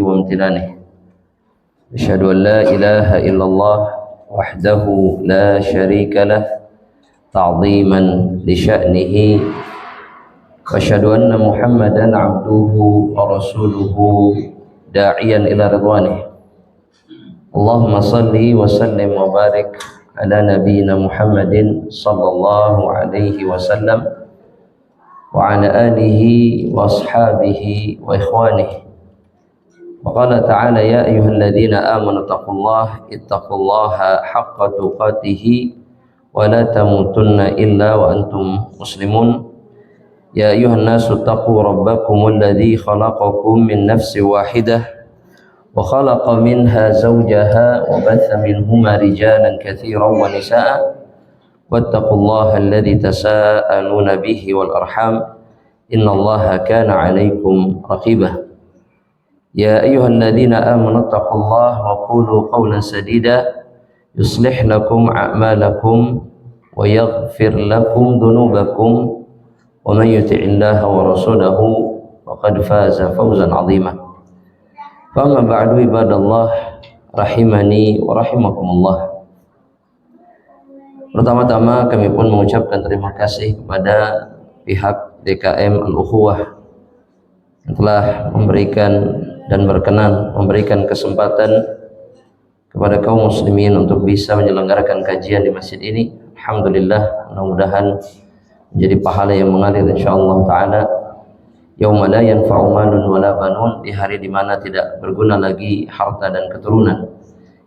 وامتنانه أشهد أن لا إله إلا الله وحده لا شريك له تعظيما لشأنه وأشهد أن محمدا عبده ورسوله داعيا إلى رضوانه اللهم صل وسلم وبارك على نبينا محمد صلى الله عليه وسلم وعلى آله وأصحابه وإخوانه. وقال تعالى يا أيها الذين آمنوا اتقوا الله حق تقاته ولا تموتن إلا وأنتم مسلمون. يا أيها الناس اتقوا ربكم الذي خلقكم من نفس واحدة وخلق منها زوجها وبث منهما رجالا كثيرا ونساء واتقوا الله الذي تساءلون به والأرحام إن الله كان عليكم رقيبا. يا أيها الذين آمنوا اتقوا الله وقولوا قولا سديدا يصلح لكم أعمالكم ويغفر لكم ذنوبكم ومن يطع الله ورسوله فقد فاز فوزا عظيما. فأما بعد عباد الله rahimani wa rahimakumullah. Pertama-tama kami pun mengucapkan terima kasih kepada pihak DKM Al-Ukhuwah yang telah memberikan dan berkenan memberikan kesempatan kepada kaum muslimin untuk bisa menyelenggarakan kajian di masjid ini. Alhamdulillah, mudah-mudahan menjadi pahala yang mengalir insyaallah taala. Yauma la yanfa'u malun wala banun, di hari di mana tidak berguna lagi harta dan keturunan,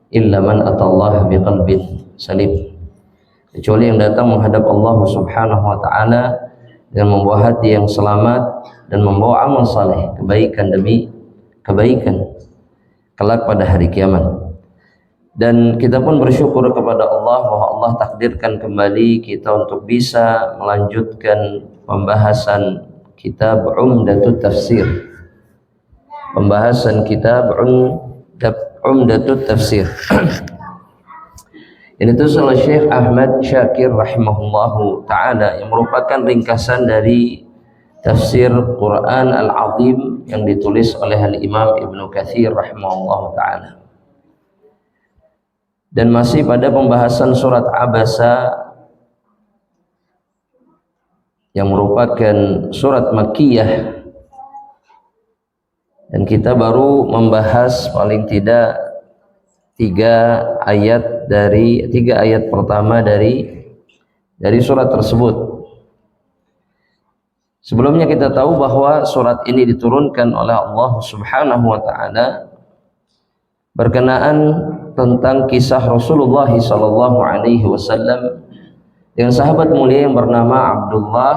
illa man atallaha biqalbin salim, kecuali yang datang menghadap Allah Subhanahu wa taala dengan membawa hati yang selamat dan membawa amal saleh, kebaikan demi kebaikan kelak pada hari kiamat. Dan kita pun bersyukur kepada Allah bahwa Allah takdirkan kembali kita untuk bisa melanjutkan pembahasan kitab Umdatut Tafsir. Pembahasan kitab Umdatut Tafsir. Ini tuh oleh Syekh Ahmad Syakir rahimahullahu ta'ala, yang merupakan ringkasan dari tafsir Quran Al-Azim yang ditulis oleh Al-Imam Ibnu Katsir rahimahullahu ta'ala. Dan masih pada pembahasan surat Abasa yang merupakan surat Makkiyah, dan kita baru membahas paling tidak tiga ayat pertama dari surat tersebut. Sebelumnya kita tahu bahwa surat ini diturunkan oleh Allah Subhanahu wa taala berkenaan tentang kisah Rasulullah sallallahu alaihi wasallam dengan sahabat mulia yang bernama Abdullah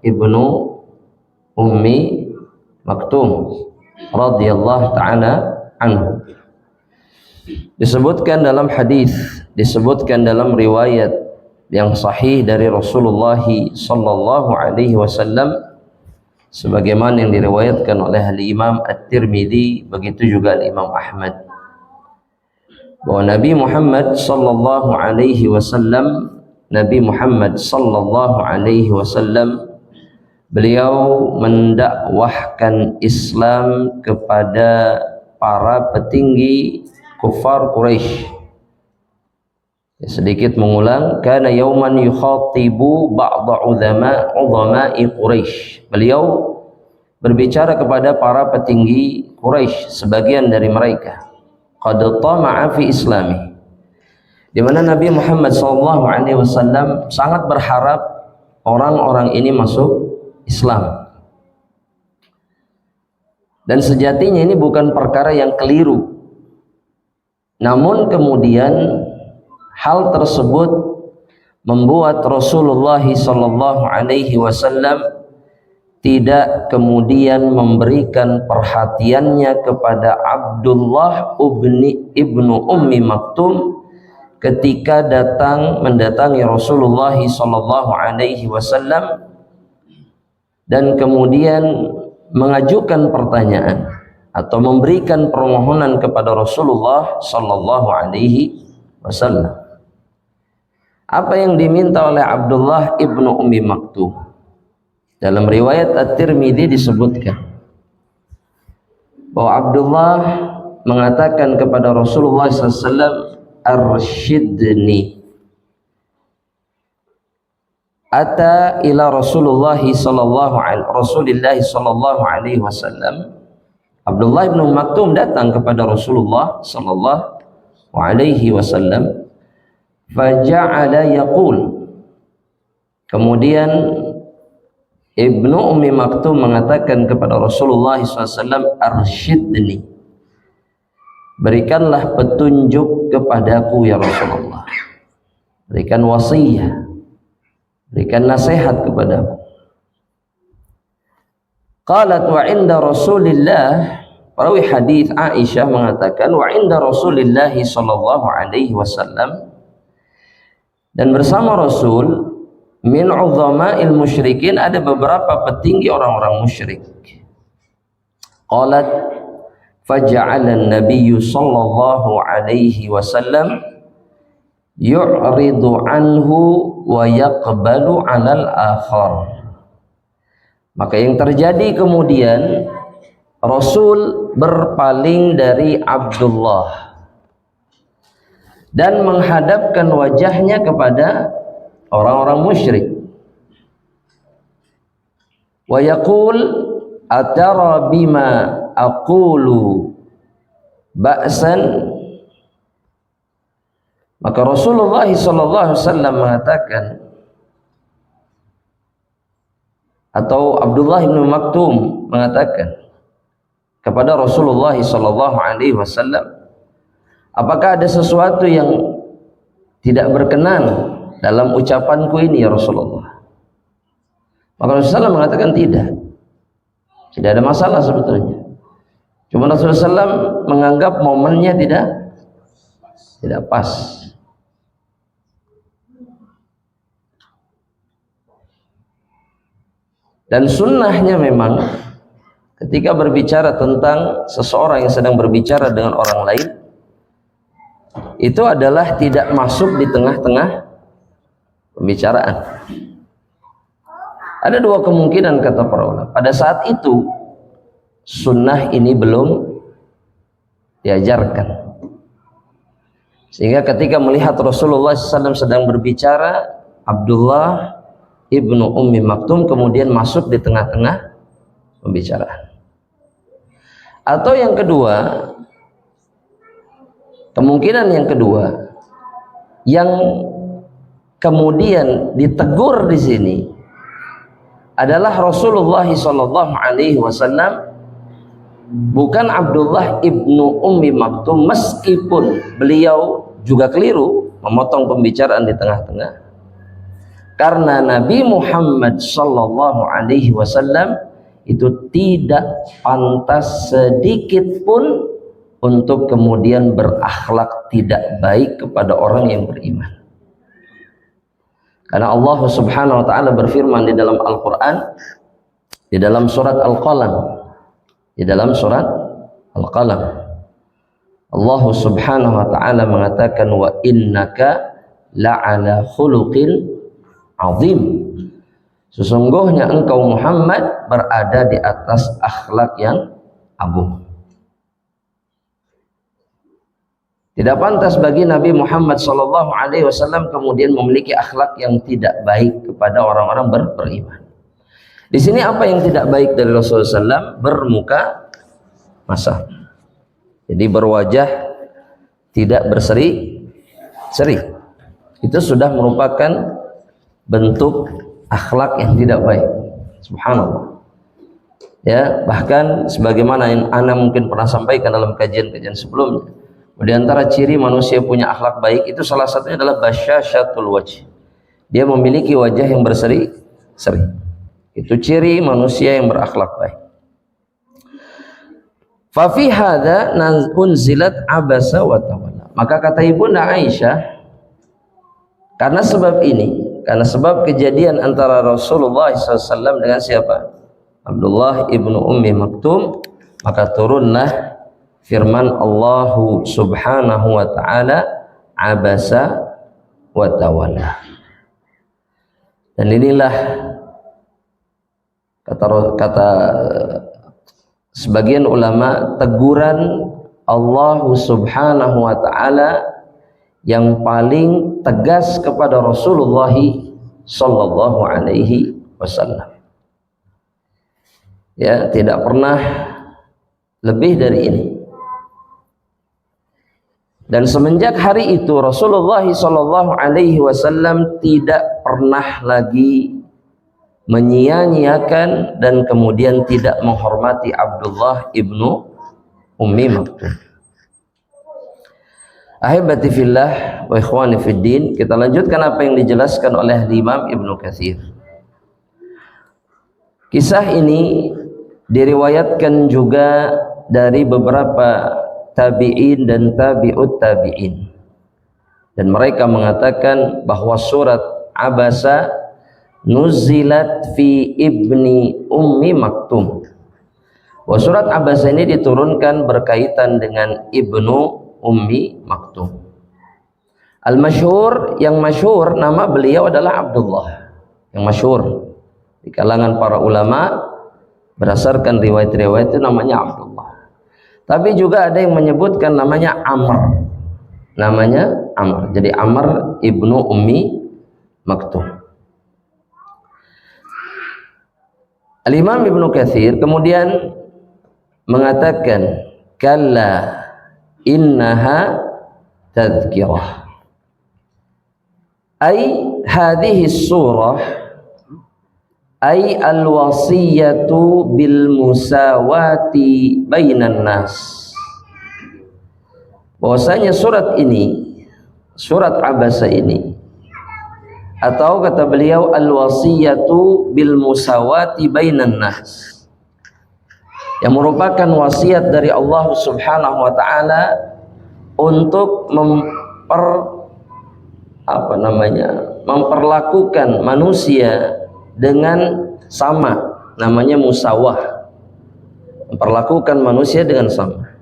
ibnu Ummi Maktum radhiyallahu taala anhu. Disebutkan dalam hadis, disebutkan dalam riwayat yang sahih dari Rasulullah sallallahu alaihi wasallam sebagaimana yang diriwayatkan oleh Imam At-Tirmidzi, begitu juga Imam Ahmad, bahwa Nabi Muhammad sallallahu alaihi wasallam beliau mendakwahkan Islam kepada para petinggi kufar Quraisy. Sedikit mengulang, kana yauman yukhatibu ba'dha udhama'i Quraisy. Beliau berbicara kepada para petinggi Quraisy, sebagian dari mereka, qad tama'a fi islami, di mana Nabi Muhammad SAW sangat berharap orang-orang ini masuk Islam. Dan sejatinya ini bukan perkara yang keliru. Namun kemudian hal tersebut membuat Rasulullah SAW tidak kemudian memberikan perhatiannya kepada Abdullah ibnu Ummi Maktum ketika mendatangi Rasulullah SAW dan kemudian mengajukan pertanyaan atau memberikan permohonan kepada Rasulullah SAW. Apa yang diminta oleh Abdullah ibnu Ummi Maktum? Dalam riwayat At-Tirmidzi disebutkan, bahwa Abdullah mengatakan kepada Rasulullah SAW, arsyidni. Ata ila Rasulullah sallallahu alaihi wasallam. Abdullah bin Maktum datang kepada Rasulullah sallallahu alaihi wasallam. Faja'ala yaqul. Kemudian Ibnu Ummi Maktum mengatakan kepada Rasulullah SAW, arsyidni. Berikanlah petunjuk kepadaku ya Rasulullah. Berikan wasiyah, berikan nasihat kepadaku. Qalat wa inda Rasulillah, perawi hadis Aisyah mengatakan, wa inda Rasulillah sallallahu alaihi wasallam, dan bersama Rasul, min uzama'il musyrikin, ada beberapa petinggi orang-orang musyrik. Qalat faja'ala an-nabiy sallallahu alaihi wasallam yu'ridu anhu wa yaqbalu 'alal akhar. Maka yang terjadi kemudian, Rasul berpaling dari Abdullah dan menghadapkan wajahnya kepada orang-orang musyrik. Wa yaqul atara bima aqulu ba'san. Maka Rasulullah sallallahu alaihi wasallam mengatakan, atau Abdullah bin Maktum mengatakan kepada Rasulullah sallallahu alaihi wasallam, apakah ada sesuatu yang tidak berkenan dalam ucapanku ini ya Rasulullah? Maka Rasulullah mengatakan tidak ada masalah sebetulnya. Cuma Rasulullah SAW menganggap momennya tidak pas. Dan sunnahnya memang ketika berbicara tentang seseorang yang sedang berbicara dengan orang lain, itu adalah tidak masuk di tengah-tengah pembicaraan. Ada dua kemungkinan kata para ulama. Pada saat itu sunnah ini belum diajarkan, sehingga ketika melihat Rasulullah SAW sedang berbicara, Abdullah Ibnu Ummi Maktum kemudian masuk di tengah-tengah pembicaraan. Atau yang kedua, kemungkinan yang kedua, yang kemudian ditegur di sini adalah Rasulullah sallallahu alaihi wasallam, bukan Abdullah Ibnu Ummi Maktum, meskipun beliau juga keliru memotong pembicaraan di tengah-tengah. Karena Nabi Muhammad sallallahu alaihi wasallam itu tidak pantas sedikit pun untuk kemudian berakhlak tidak baik kepada orang yang beriman. Karena Allah Subhanahu wa taala berfirman di dalam Al-Qur'an, di dalam surat Al-Qalam, Allah Subhanahu wa taala mengatakan, wa innaka la'ala khuluqin azim. Sesungguhnya engkau Muhammad berada di atas akhlak yang agung. Tidak pantas bagi Nabi Muhammad sallallahu alaihi wasallam kemudian memiliki akhlak yang tidak baik kepada orang-orang beriman. Di sini apa yang tidak baik dari Rasulullah SAW? Bermuka masam. Jadi berwajah tidak berseri-seri. Itu sudah merupakan bentuk akhlak yang tidak baik. Subhanallah. Ya, bahkan sebagaimana yang Ana mungkin pernah sampaikan dalam kajian-kajian sebelumnya, di antara ciri manusia punya akhlak baik itu salah satunya adalah basyasyatul wajh. Dia memiliki wajah yang berseri-seri. Itu ciri manusia yang berakhlak baik. Fa fi hadza unzilat abasa wa tawalla. Maka kata Ibunda Aisyah, karena sebab ini, karena sebab kejadian antara Rasulullah SAW dengan siapa? Abdullah Ibnu Ummi Maktum, maka turunlah firman Allah Subhanahu wa taala, abasa wa tawalla. Dan inilah kata sebagian ulama, teguran Allah Subhanahu wa ta'ala yang paling tegas kepada Rasulullah sallallahu alaihi wasallam. Ya, tidak pernah lebih dari ini. Dan semenjak hari itu Rasulullah sallallahu alaihi wasallam tidak pernah lagi menyia-nyiakan dan kemudian tidak menghormati Abdullah ibnu Ummi Maktum. Ahibati fillah wa ikhwani fid din, kita lanjutkan apa yang dijelaskan oleh Imam Ibnu Katsir. Kisah ini diriwayatkan juga dari beberapa tabi'in dan tabi'ut tabi'in, dan mereka mengatakan bahwa surat Abasa nuzilat fi ibni Ummi Maktum. Bahwa surat Abasa ini diturunkan berkaitan dengan ibnu Ummi Maktum. Al-masyhur, yang masyhur nama beliau adalah Abdullah, yang masyhur di kalangan para ulama berdasarkan riwayat-riwayat itu namanya Abdullah. Tapi juga ada yang menyebutkan namanya Amr, namanya Amr. Jadi Amr ibnu Ummi Maktum. Al-Imam Ibnu Katsir kemudian mengatakan, kalla innaha tadhkirah, ay hadhihi surah ay al-wasiyatu bil musawati bainan nas. Bahwasanya surat ini, surat Abasa ini, atau kata beliau al-wasiyatu bil musawati bainan nas, yang merupakan wasiat dari Allah Subhanahu wa ta'ala untuk memperlakukan manusia dengan sama, namanya musawah, memperlakukan manusia dengan sama.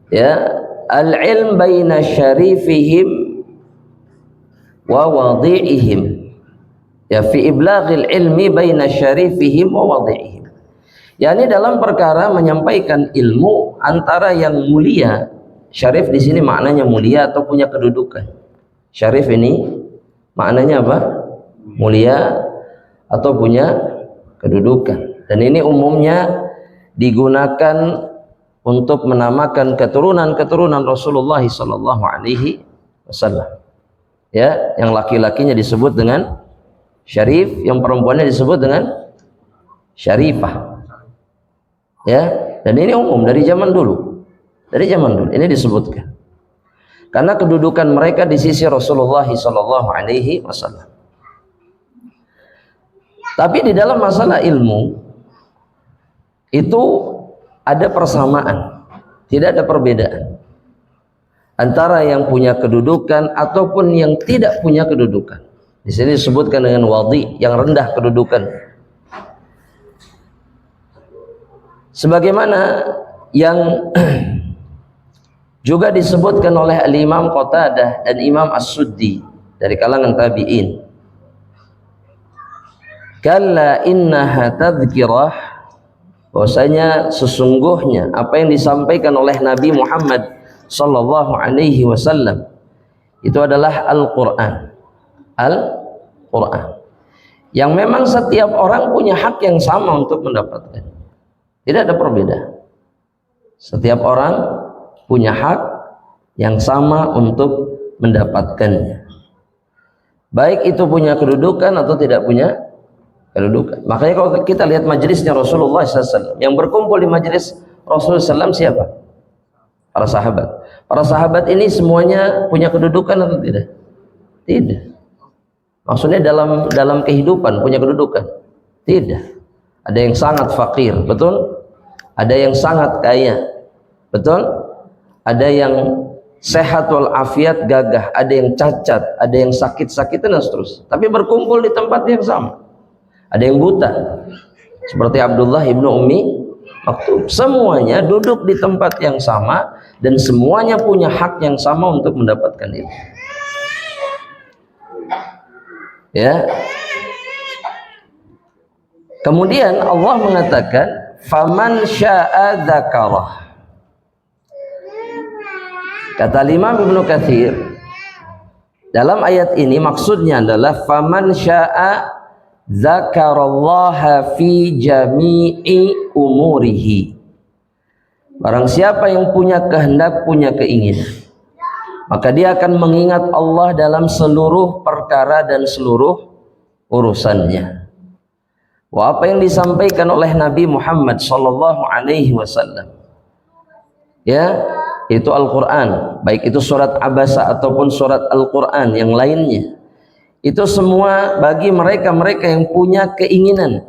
Ya, al-ilm baina syarifihim wa wadi'ihim, ya fi iblaghil ilmi baina syarifihim wa wadi'ihim, yakni dalam perkara menyampaikan ilmu antara yang mulia. Syarif di sini maknanya mulia atau punya kedudukan. Syarif ini maknanya apa? Mulia atau punya kedudukan. Dan ini umumnya digunakan untuk menamakan keturunan-keturunan Rasulullah sallallahu alaihi wasallam. Ya, yang laki-lakinya disebut dengan syarif, yang perempuannya disebut dengan syarifah. Ya, dan ini umum dari zaman dulu. Dari zaman dulu ini disebutkan. Karena kedudukan mereka di sisi Rasulullah sallallahu alaihi wasallam. Tapi di dalam masalah ilmu itu ada persamaan, tidak ada perbedaan antara yang punya kedudukan ataupun yang tidak punya kedudukan. Di sini disebutkan dengan wadi, yang rendah kedudukan. Sebagaimana yang juga disebutkan oleh Al-Imam Qatadah dan Imam As-Suddi dari kalangan tabi'in, kalla innaha tadhkirah, bahwasanya sesungguhnya apa yang disampaikan oleh Nabi Muhammad sallallahu alaihi wasallam itu adalah Al-Qur'an. Al-Qur'an yang memang setiap orang punya hak yang sama untuk mendapatkan. Tidak ada perbedaan. Setiap orang punya hak yang sama untuk mendapatkannya, baik itu punya kedudukan atau tidak punya kedudukan. Makanya kalau kita lihat majelisnya Rasulullah SAW, yang berkumpul di majelis Rasulullah SAW siapa? Para sahabat. Para sahabat ini semuanya punya kedudukan atau tidak? Tidak. Maksudnya dalam kehidupan punya kedudukan? Tidak. Ada yang sangat fakir, betul? Ada yang sangat kaya, betul? Ada yang sehat walafiat gagah, ada yang cacat, ada yang sakit-sakitan dan seterusnya. Tapi berkumpul di tempat yang sama. Ada yang buta, seperti Abdullah ibnu Ummi Maktum. Semuanya duduk di tempat yang sama dan semuanya punya hak yang sama untuk mendapatkan itu. Ya. Kemudian Allah mengatakan faman syaa dzakarah. Kata Imam Ibnu Katsir, dalam ayat ini maksudnya adalah faman syaa dzakarallaha fi jami'i umurihi. Barang siapa yang punya kehendak, punya keinginan, maka dia akan mengingat Allah dalam seluruh perkara dan seluruh urusannya. Wah, apa yang disampaikan oleh Nabi Muhammad sallallahu alaihi wasallam, ya, itu Al-Quran, baik itu surat Abasa ataupun surat Al-Quran yang lainnya, itu semua bagi mereka-mereka yang punya keinginan,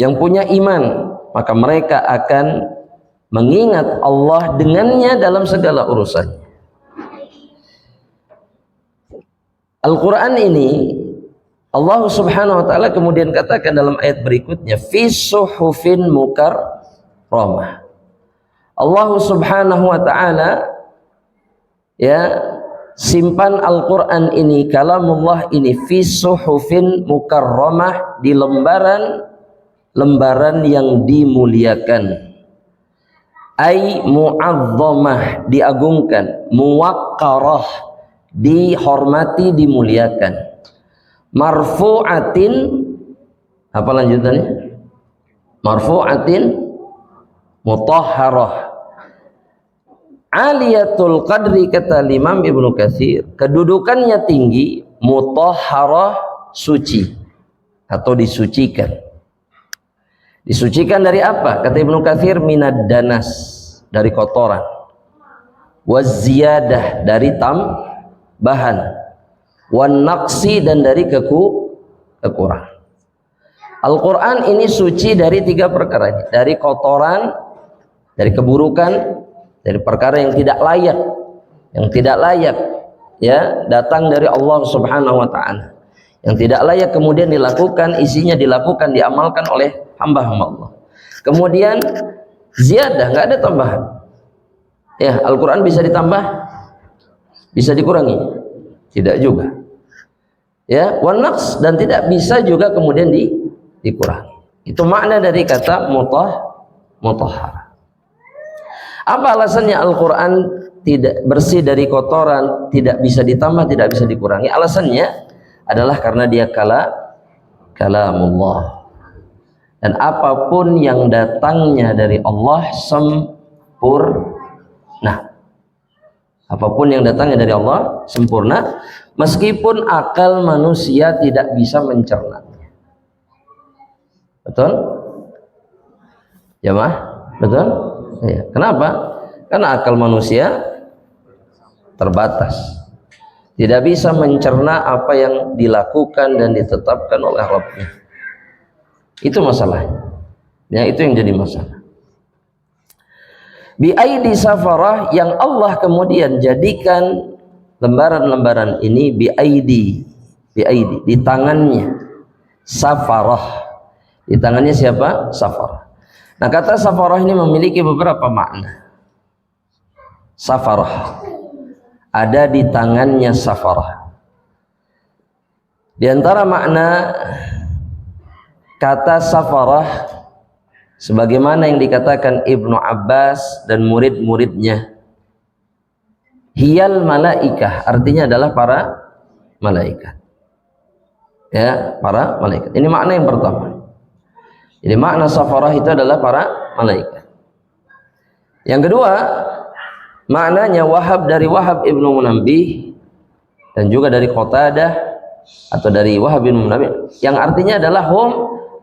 yang punya iman, maka mereka akan mengingat Allah dengannya dalam segala urusannya. Al-Quran ini Allah subhanahu wa ta'ala kemudian katakan dalam ayat berikutnya fi suhufin mukarramah. Allah subhanahu wa ta'ala ya simpan Al-Quran ini, kalamullah ini, fi suhufin mukarramah, di lembaran yang dimuliakan, ay mu'azzamah, diagungkan, muwaqqarah, dihormati, dimuliakan, marfu'atin, apa lanjutannya? Marfu'atin mutahharah, aliyatul qadri, kata Imam Ibnu Katsir, kedudukannya tinggi, mutahharah, suci atau disucikan. Disucikan dari apa? Kata Ibnu Katsir, minad danas, dari kotoran, waziyadah, dari tambahan, wan naqsi, dan dari kekurangan. Al-Quran ini suci dari 3 perkara ini, dari kotoran, dari keburukan, dari perkara yang tidak layak ya datang dari Allah subhanahu wa ta'ala, yang tidak layak kemudian dilakukan, isinya dilakukan, diamalkan oleh hamba-hamba Allah. Kemudian ziyadah, nggak ada tambahan ya. Al-Quran bisa ditambah, bisa dikurangi, tidak juga ya. Wan naqs, dan tidak bisa juga kemudian dikurangi. Itu makna dari kata mutahhar. Apa alasannya Al-Quran tidak bersih dari kotoran, tidak bisa ditambah, tidak bisa dikurangi? Alasannya adalah karena dia kalamullah, dan apapun yang datangnya dari Allah sempurna. Apapun yang datangnya dari Allah sempurna, meskipun akal manusia tidak bisa mencernanya. Betul? Jamaah? Betul? Ya. Kenapa? Karena akal manusia terbatas, tidak bisa mencerna apa yang dilakukan dan ditetapkan oleh Rabbnya. Itu masalahnya ya, itu yang jadi masalah. Bi aidi safarah, yang Allah kemudian jadikan lembaran-lembaran ini bi aidi, di tangannya safarah. Di tangannya siapa? Safarah. Nah, kata safarah ini memiliki beberapa makna. Safarah, ada di tangannya safarah. Di antara makna kata safarah, sebagaimana yang dikatakan Ibnu Abbas dan murid-muridnya, hiyal malaikah, artinya adalah para malaikat ya, para malaikat. Ini makna yang pertama. Jadi makna safarah itu adalah para malaikat. Yang kedua, maknanya Wahab, dari Wahab ibnu Munabbih, dan juga dari Qatadah atau dari Wahab bin Munabbih, yang artinya adalah hum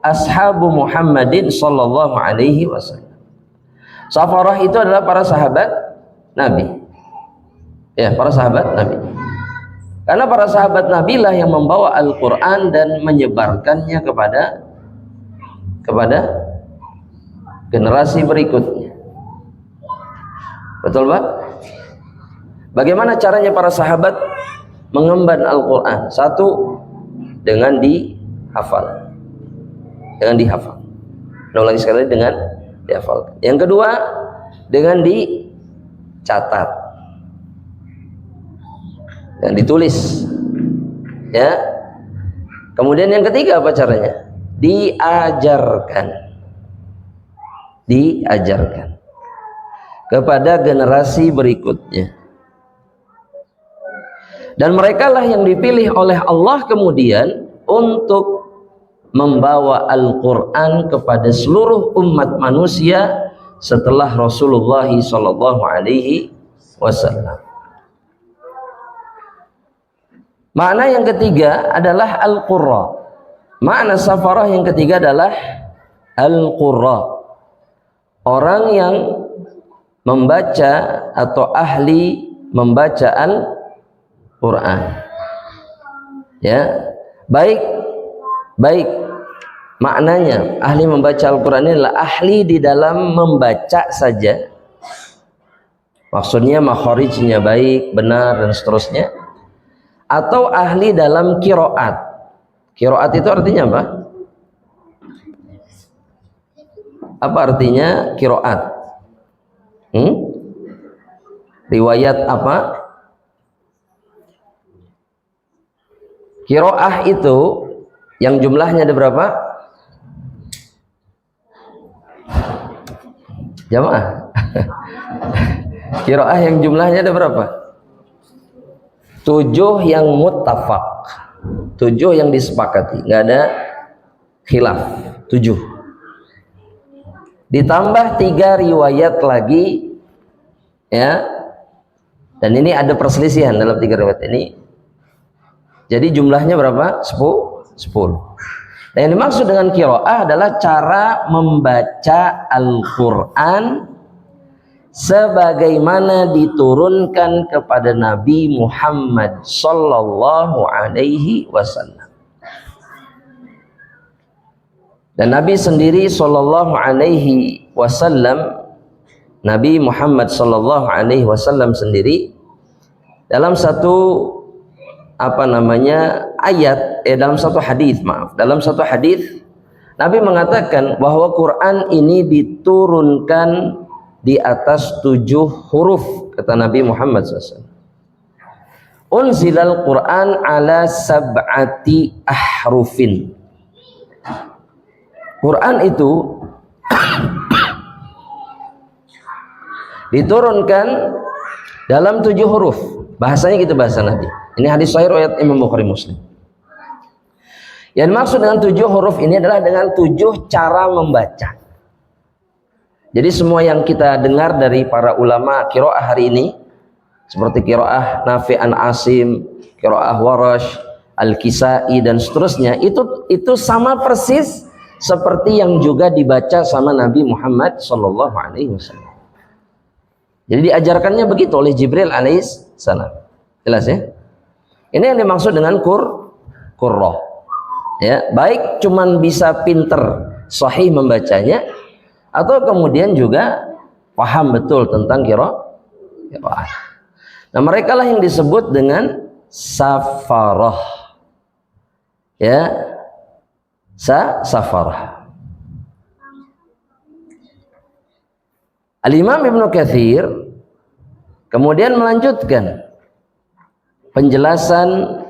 ashabu Muhammadin sallallahu alaihi wasallam. Safarah itu adalah para sahabat Nabi ya, para sahabat Nabi, karena para sahabat Nabi lah yang membawa Al-Quran dan menyebarkannya kepada generasi berikutnya. Betul Pak? Bagaimana caranya para sahabat mengemban Al-Quran? Satu, dengan dihafal, ulang lagi sekali, dengan dihafal. Yang kedua, dengan dicatat dan ditulis ya. Kemudian yang ketiga, apa caranya? diajarkan kepada generasi berikutnya. Dan merekalah yang dipilih oleh Allah kemudian untuk membawa Al-Quran kepada seluruh umat manusia setelah Rasulullah SAW. Makna yang ketiga adalah Al-Qurra. Makna safarah yang ketiga adalah Al-Qurra, orang yang membaca atau ahli membaca Al-Quran. Ya, baik maknanya ahli membaca Al-Quran ini adalah ahli di dalam membaca saja, maksudnya makharijnya baik, benar dan seterusnya, atau ahli dalam qiraat. Qiraat itu artinya apa? Apa artinya qiraat? Riwayat apa? Qiraah itu yang jumlahnya ada berapa? Jamaah. Qiraah yang jumlahnya ada berapa? 7 yang muttafaq, 7 yang disepakati, nggak ada khilaf, 7. Ditambah 3 riwayat lagi, ya. Dan ini ada perselisihan dalam 3 riwayat ini. Jadi jumlahnya berapa? 10. Nah, yang dimaksud dengan qiraah adalah cara membaca Al-Quran sebagaimana diturunkan kepada Nabi Muhammad sallallahu alaihi wasallam. Dan Nabi sendiri sallallahu alaihi wasallam, Nabi Muhammad sallallahu alaihi wasallam sendiri dalam satu dalam satu hadis Nabi mengatakan bahwa Quran ini diturunkan di atas 7 huruf, kata Nabi Muhammad SAW. Unzilal Quran ala sab'ati ahrufin. Quran itu diturunkan dalam 7 huruf. Bahasanya gitu bahasa Nabi. Ini hadis sahih riwayat Imam Bukhari Muslim. Yang maksud dengan 7 huruf ini adalah dengan 7 cara membaca. Jadi semua yang kita dengar dari para ulama qiraah hari ini, seperti qiraah Nafi' an Asim, qiraah Warash, Al-Kisai dan seterusnya, itu sama persis seperti yang juga dibaca sama Nabi Muhammad sallallahu alaihi wasallam. Jadi diajarkannya begitu oleh Jibril alaihis salam. Jelas ya? Ini yang dimaksud dengan qurra. Ya, baik cuman bisa pinter sahih membacanya, atau kemudian juga paham betul tentang qiraah. Nah, mereka lah yang disebut dengan safarah. Ya, safarah. Al-Imam Ibnu Katsir kemudian melanjutkan penjelasan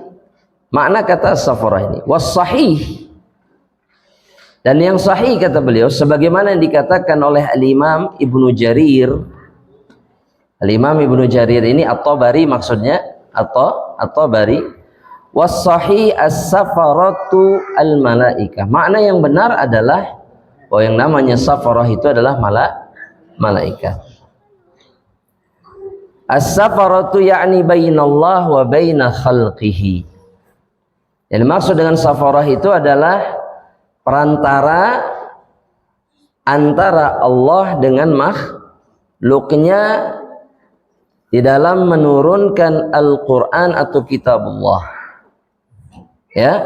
makna kata safarah ini. Was sahih, dan yang sahih kata beliau sebagaimana yang dikatakan oleh Al-Imam Ibnu Jarir. Al-Imam Ibnu Jarir ini At-Tabari maksudnya, At-Tabari. Was sahih as-safaratu al-malaikah. Makna yang benar adalah bahwa yang namanya safarah itu adalah malaikat. As-safaratu ya'ni bainallah wa baina khalqihi. Yang dimaksud dengan safarah itu adalah perantara antara Allah dengan makhluknya di dalam menurunkan Al-Quran atau kitabullah. Ya,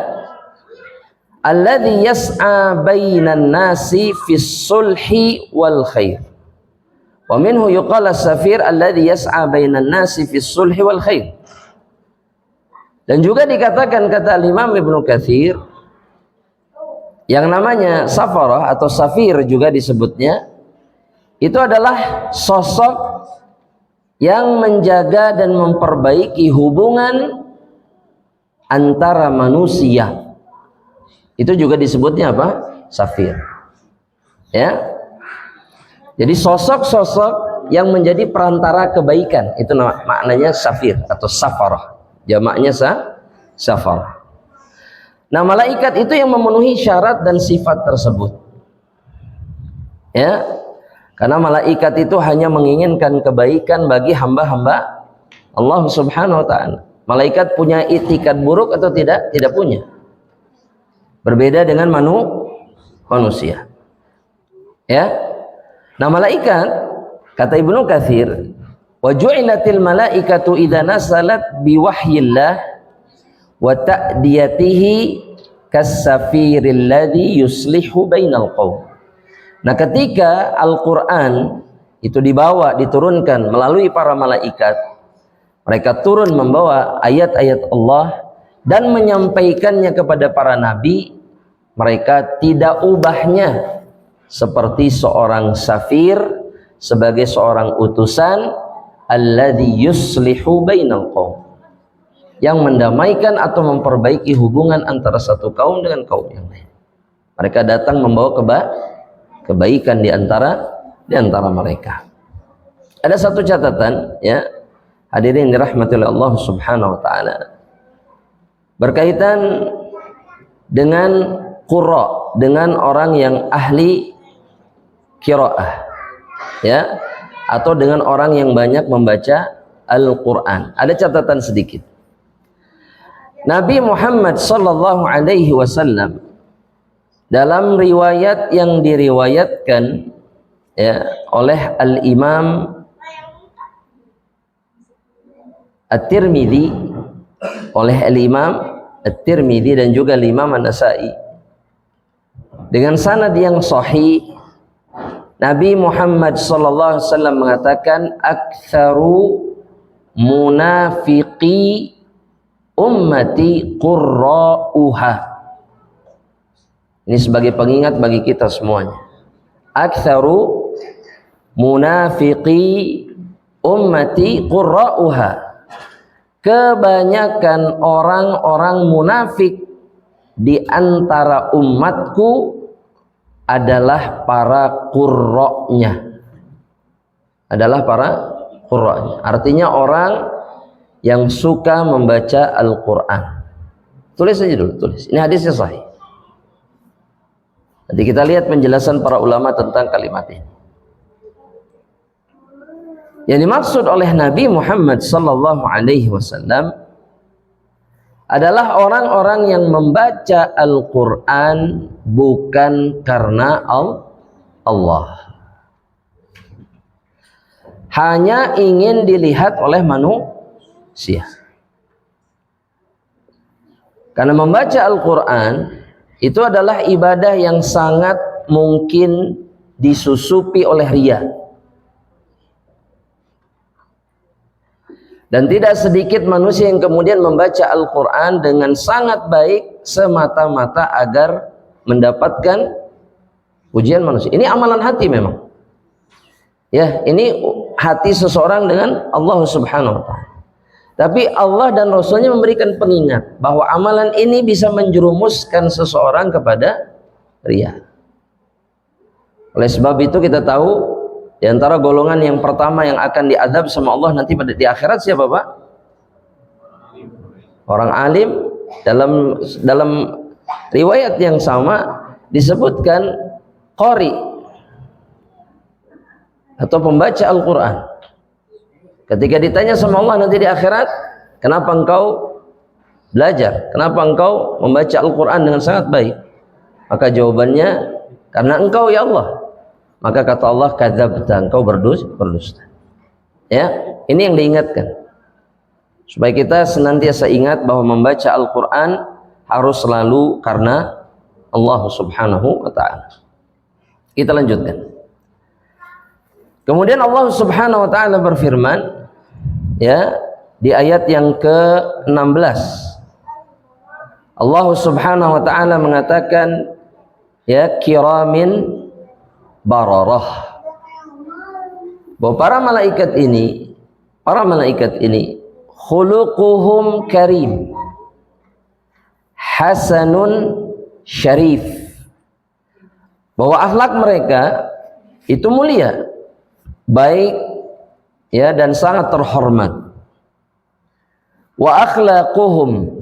alladzi yas'a bainan nasi fis sulhi wal khair. Wa minhu yuqala safir alladzi yas'a bainan nasi fis sulhi wal khair. Dan juga dikatakan kata Imam Ibnu Katsir, yang namanya safarah atau safir juga disebutnya, itu adalah sosok yang menjaga dan memperbaiki hubungan antara manusia Itu juga disebutnya apa? Safir. Ya. Jadi sosok-sosok yang menjadi perantara kebaikan, itu maknanya safir atau safarah. Jamaknya safarah. Nah, malaikat itu yang memenuhi syarat dan sifat tersebut. Ya. Karena malaikat itu hanya menginginkan kebaikan bagi hamba-hamba Allah Subhanahu wa taala. Malaikat punya itikat buruk atau tidak? Tidak punya. Berbeda dengan manusia. Ya. Nah, malaikat kata Ibnu Katsir, wa ju'ilatil malaikatu idza nasalat biwahyillah wa ta'diyatihi kas-safiril ladzi yuslihu bainal qaum. Nah, ketika Al-Qur'an itu diturunkan melalui para malaikat, mereka turun membawa ayat-ayat Allah dan menyampaikannya kepada para nabi, mereka tidak ubahnya seperti seorang safir sebagai seorang utusan alladzi yuslihu bainal qaum, yang mendamaikan atau memperbaiki hubungan antara satu kaum dengan kaum yang lain. Mereka datang membawa kebaikan di antara mereka. Ada satu catatan, ya hadirin dirahmati oleh Allah Subhanahu wa taala, berkaitan dengan qurra, dengan orang yang ahli qiraah, ya, atau dengan orang yang banyak membaca Al-Qur'an. Ada catatan sedikit. Nabi Muhammad sallallahu alaihi wasallam dalam riwayat yang diriwayatkan, ya, oleh Al-Imam At-Tirmidzi, oleh Al-Imam At-Tirmidzi dan juga Al-Imam An-Nasa'i, dengan sanad yang sahih, Nabi Muhammad sallallahu alaihi wasallam mengatakan, aktsaru munafiqi ummati qurra'uha. Ini sebagai pengingat bagi kita semuanya. Aktsaru munafiqi ummati qurra'uha. Kebanyakan orang-orang munafik di antara umatku adalah para qurra'nya. Adalah para qurra'nya. Artinya orang yang suka membaca Al-Quran. Tulis saja dulu, tulis. Ini hadisnya sahih. Nanti kita lihat penjelasan para ulama tentang kalimat ini. Yang dimaksud oleh Nabi Muhammad sallallahu alaihi wasallam adalah orang-orang yang membaca Al-Quran bukan karena Allah, hanya ingin dilihat oleh manusia. Karena membaca Al-Quran itu adalah ibadah yang sangat mungkin disusupi oleh riya. Dan tidak sedikit manusia yang kemudian membaca Al-Quran dengan sangat baik semata-mata agar mendapatkan pujian manusia. Ini amalan hati memang. Ya, ini hati seseorang dengan Allah Subhanahu wa ta'ala. Tapi Allah dan Rasulnya memberikan pengingat bahwa amalan ini bisa menjerumuskan seseorang kepada riya. Oleh sebab itu kita tahu, di antara golongan yang pertama yang akan diazab sama Allah nanti di akhirat siapa, Pak? Orang alim. Dalam riwayat yang sama disebutkan qari atau pembaca Al-Quran. Ketika ditanya sama Allah nanti di akhirat, kenapa engkau belajar? Kenapa engkau membaca Al-Quran dengan sangat baik? Maka jawabannya, karena engkau ya Allah. Maka kata Allah, kadzabta, engkau berdusta. Ya, ini yang diingatkan. Supaya kita senantiasa ingat bahwa membaca Al-Quran harus selalu karena Allah Subhanahu wa ta'ala. Kita lanjutkan. Kemudian Allah Subhanahu wa ta'ala berfirman, ya, di ayat yang ke-16. Allah Subhanahu wa ta'ala mengatakan, ya, kiramin bararah, bahwa para malaikat ini khuluquhum karim hasanun syarif, bahwa akhlak mereka itu mulia, baik ya, dan sangat terhormat. Wa akhlaquhum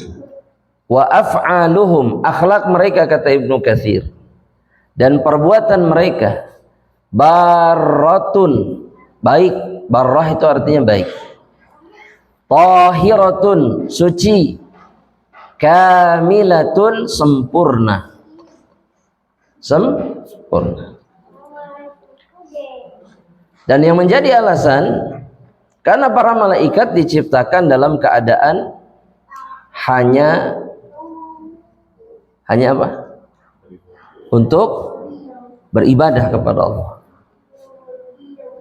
wa af'aluhum, akhlak mereka kata Ibnu Katsir dan perbuatan mereka barratun, baik, barrah itu artinya baik, tahiratun, suci, kamilatun, sempurna, sempurna. Dan yang menjadi alasan karena para malaikat diciptakan dalam keadaan hanya apa? Untuk beribadah kepada Allah.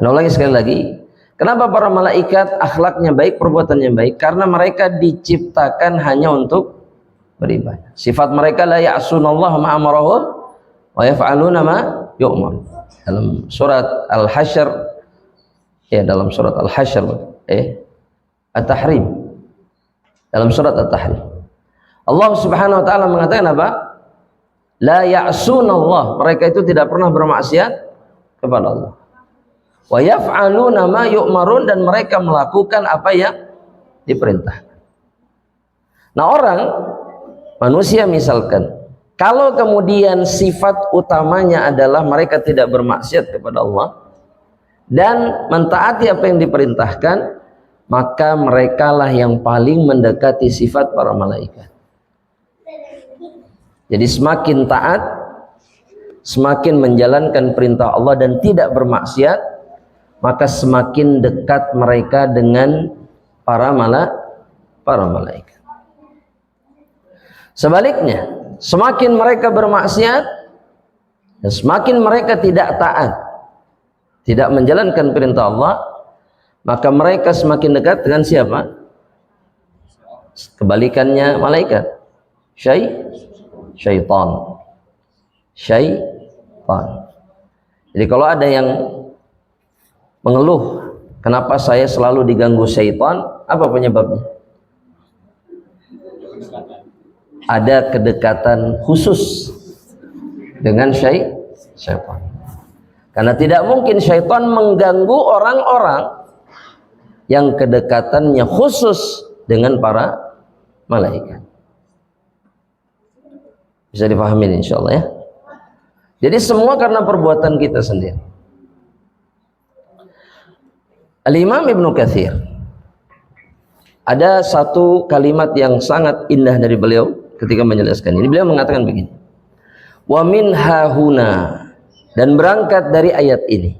Dan lagi sekali lagi, kenapa para malaikat akhlaknya baik, perbuatannya baik? Karena mereka diciptakan hanya untuk beribadah. Sifat mereka la ya'sunallaha ma amarahum wa yaf'aluna ma yu'mar. Dalam surat Al-Hasyr, ya, dalam surat Al-Hasyr, At-Tahrim, dalam surat At-Tahrim, Allah Subhanahu wa taala mengatakan apa? La ya'sunallah, mereka itu tidak pernah bermaksiat kepada Allah. Wa yaf'aluna ma yu'marun, dan mereka melakukan apa yang diperintahkan. Nah, orang manusia misalkan, kalau kemudian sifat utamanya adalah mereka tidak bermaksiat kepada Allah dan mentaati apa yang diperintahkan, maka merekalah yang paling mendekati sifat para malaikat. Jadi semakin taat, semakin menjalankan perintah Allah dan tidak bermaksiat, maka semakin dekat mereka dengan para malaikat. Sebaliknya, semakin mereka bermaksiat dan semakin mereka tidak taat, tidak menjalankan perintah Allah, maka mereka semakin dekat dengan siapa? Kebalikannya malaikat, syaitan. Jadi kalau ada yang mengeluh, kenapa saya selalu diganggu syaitan? Apa penyebabnya? Ada kedekatan khusus dengan syaitan. Karena tidak mungkin syaitan mengganggu orang-orang yang kedekatannya khusus dengan para malaikat. Bisa dipahami insyaallah ya. Jadi semua karena perbuatan kita sendiri. Al-Imam Ibnu Katsir, ada satu kalimat yang sangat indah dari beliau ketika menjelaskan ini. Beliau mengatakan begini, wa min hahuna, dan berangkat dari ayat ini,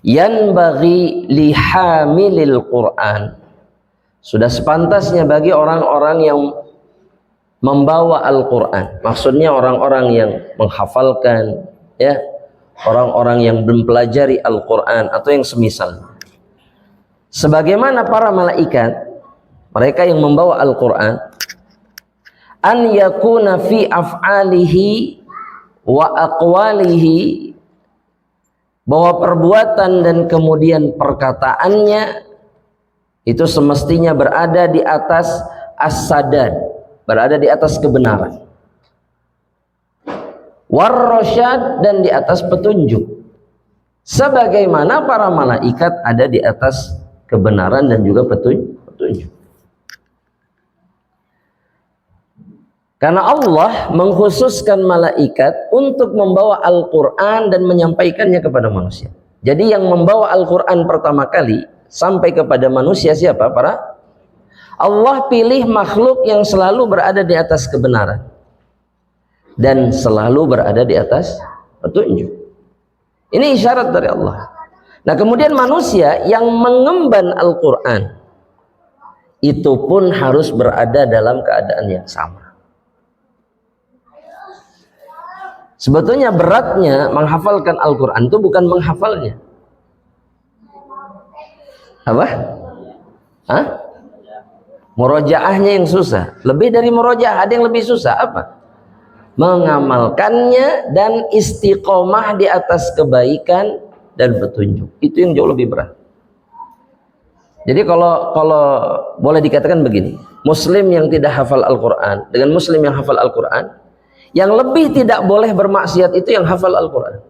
yanbaghi lihamilil Qur'an, sudah sepantasnya bagi orang-orang yang membawa Al-Quran, maksudnya orang-orang yang menghafalkan, ya, orang-orang yang mempelajari Al-Quran atau yang semisal, sebagaimana para malaikat, mereka yang membawa Al-Quran, an yakuna fi af'alihi wa aqwalihi, bahwa perbuatan dan kemudian perkataannya itu semestinya berada di atas as-sadad, berada di atas kebenaran, war-rasyad, dan di atas petunjuk, sebagaimana para malaikat ada di atas kebenaran dan juga petunjuk. Karena Allah mengkhususkan malaikat untuk membawa Al-Quran dan menyampaikannya kepada manusia. Jadi yang membawa Al-Quran pertama kali sampai kepada manusia siapa? Allah pilih makhluk yang selalu berada di atas kebenaran dan selalu berada di atas petunjuk. Ini isyarat dari Allah. Nah, kemudian manusia yang mengemban Al-Quran itu pun harus berada dalam keadaan yang sama. Sebetulnya beratnya menghafalkan Al-Quran itu bukan menghafalnya. Apa? Murojaahnya yang susah. Lebih dari murojaah, ada yang lebih susah. Apa? Mengamalkannya dan istiqomah di atas kebaikan dan petunjuk. Itu yang jauh lebih berat. Jadi kalau boleh dikatakan begini, Muslim yang tidak hafal Al-Quran dengan Muslim yang hafal Al-Quran, Yang lebih tidak boleh bermaksiat itu yang hafal Al-Quran.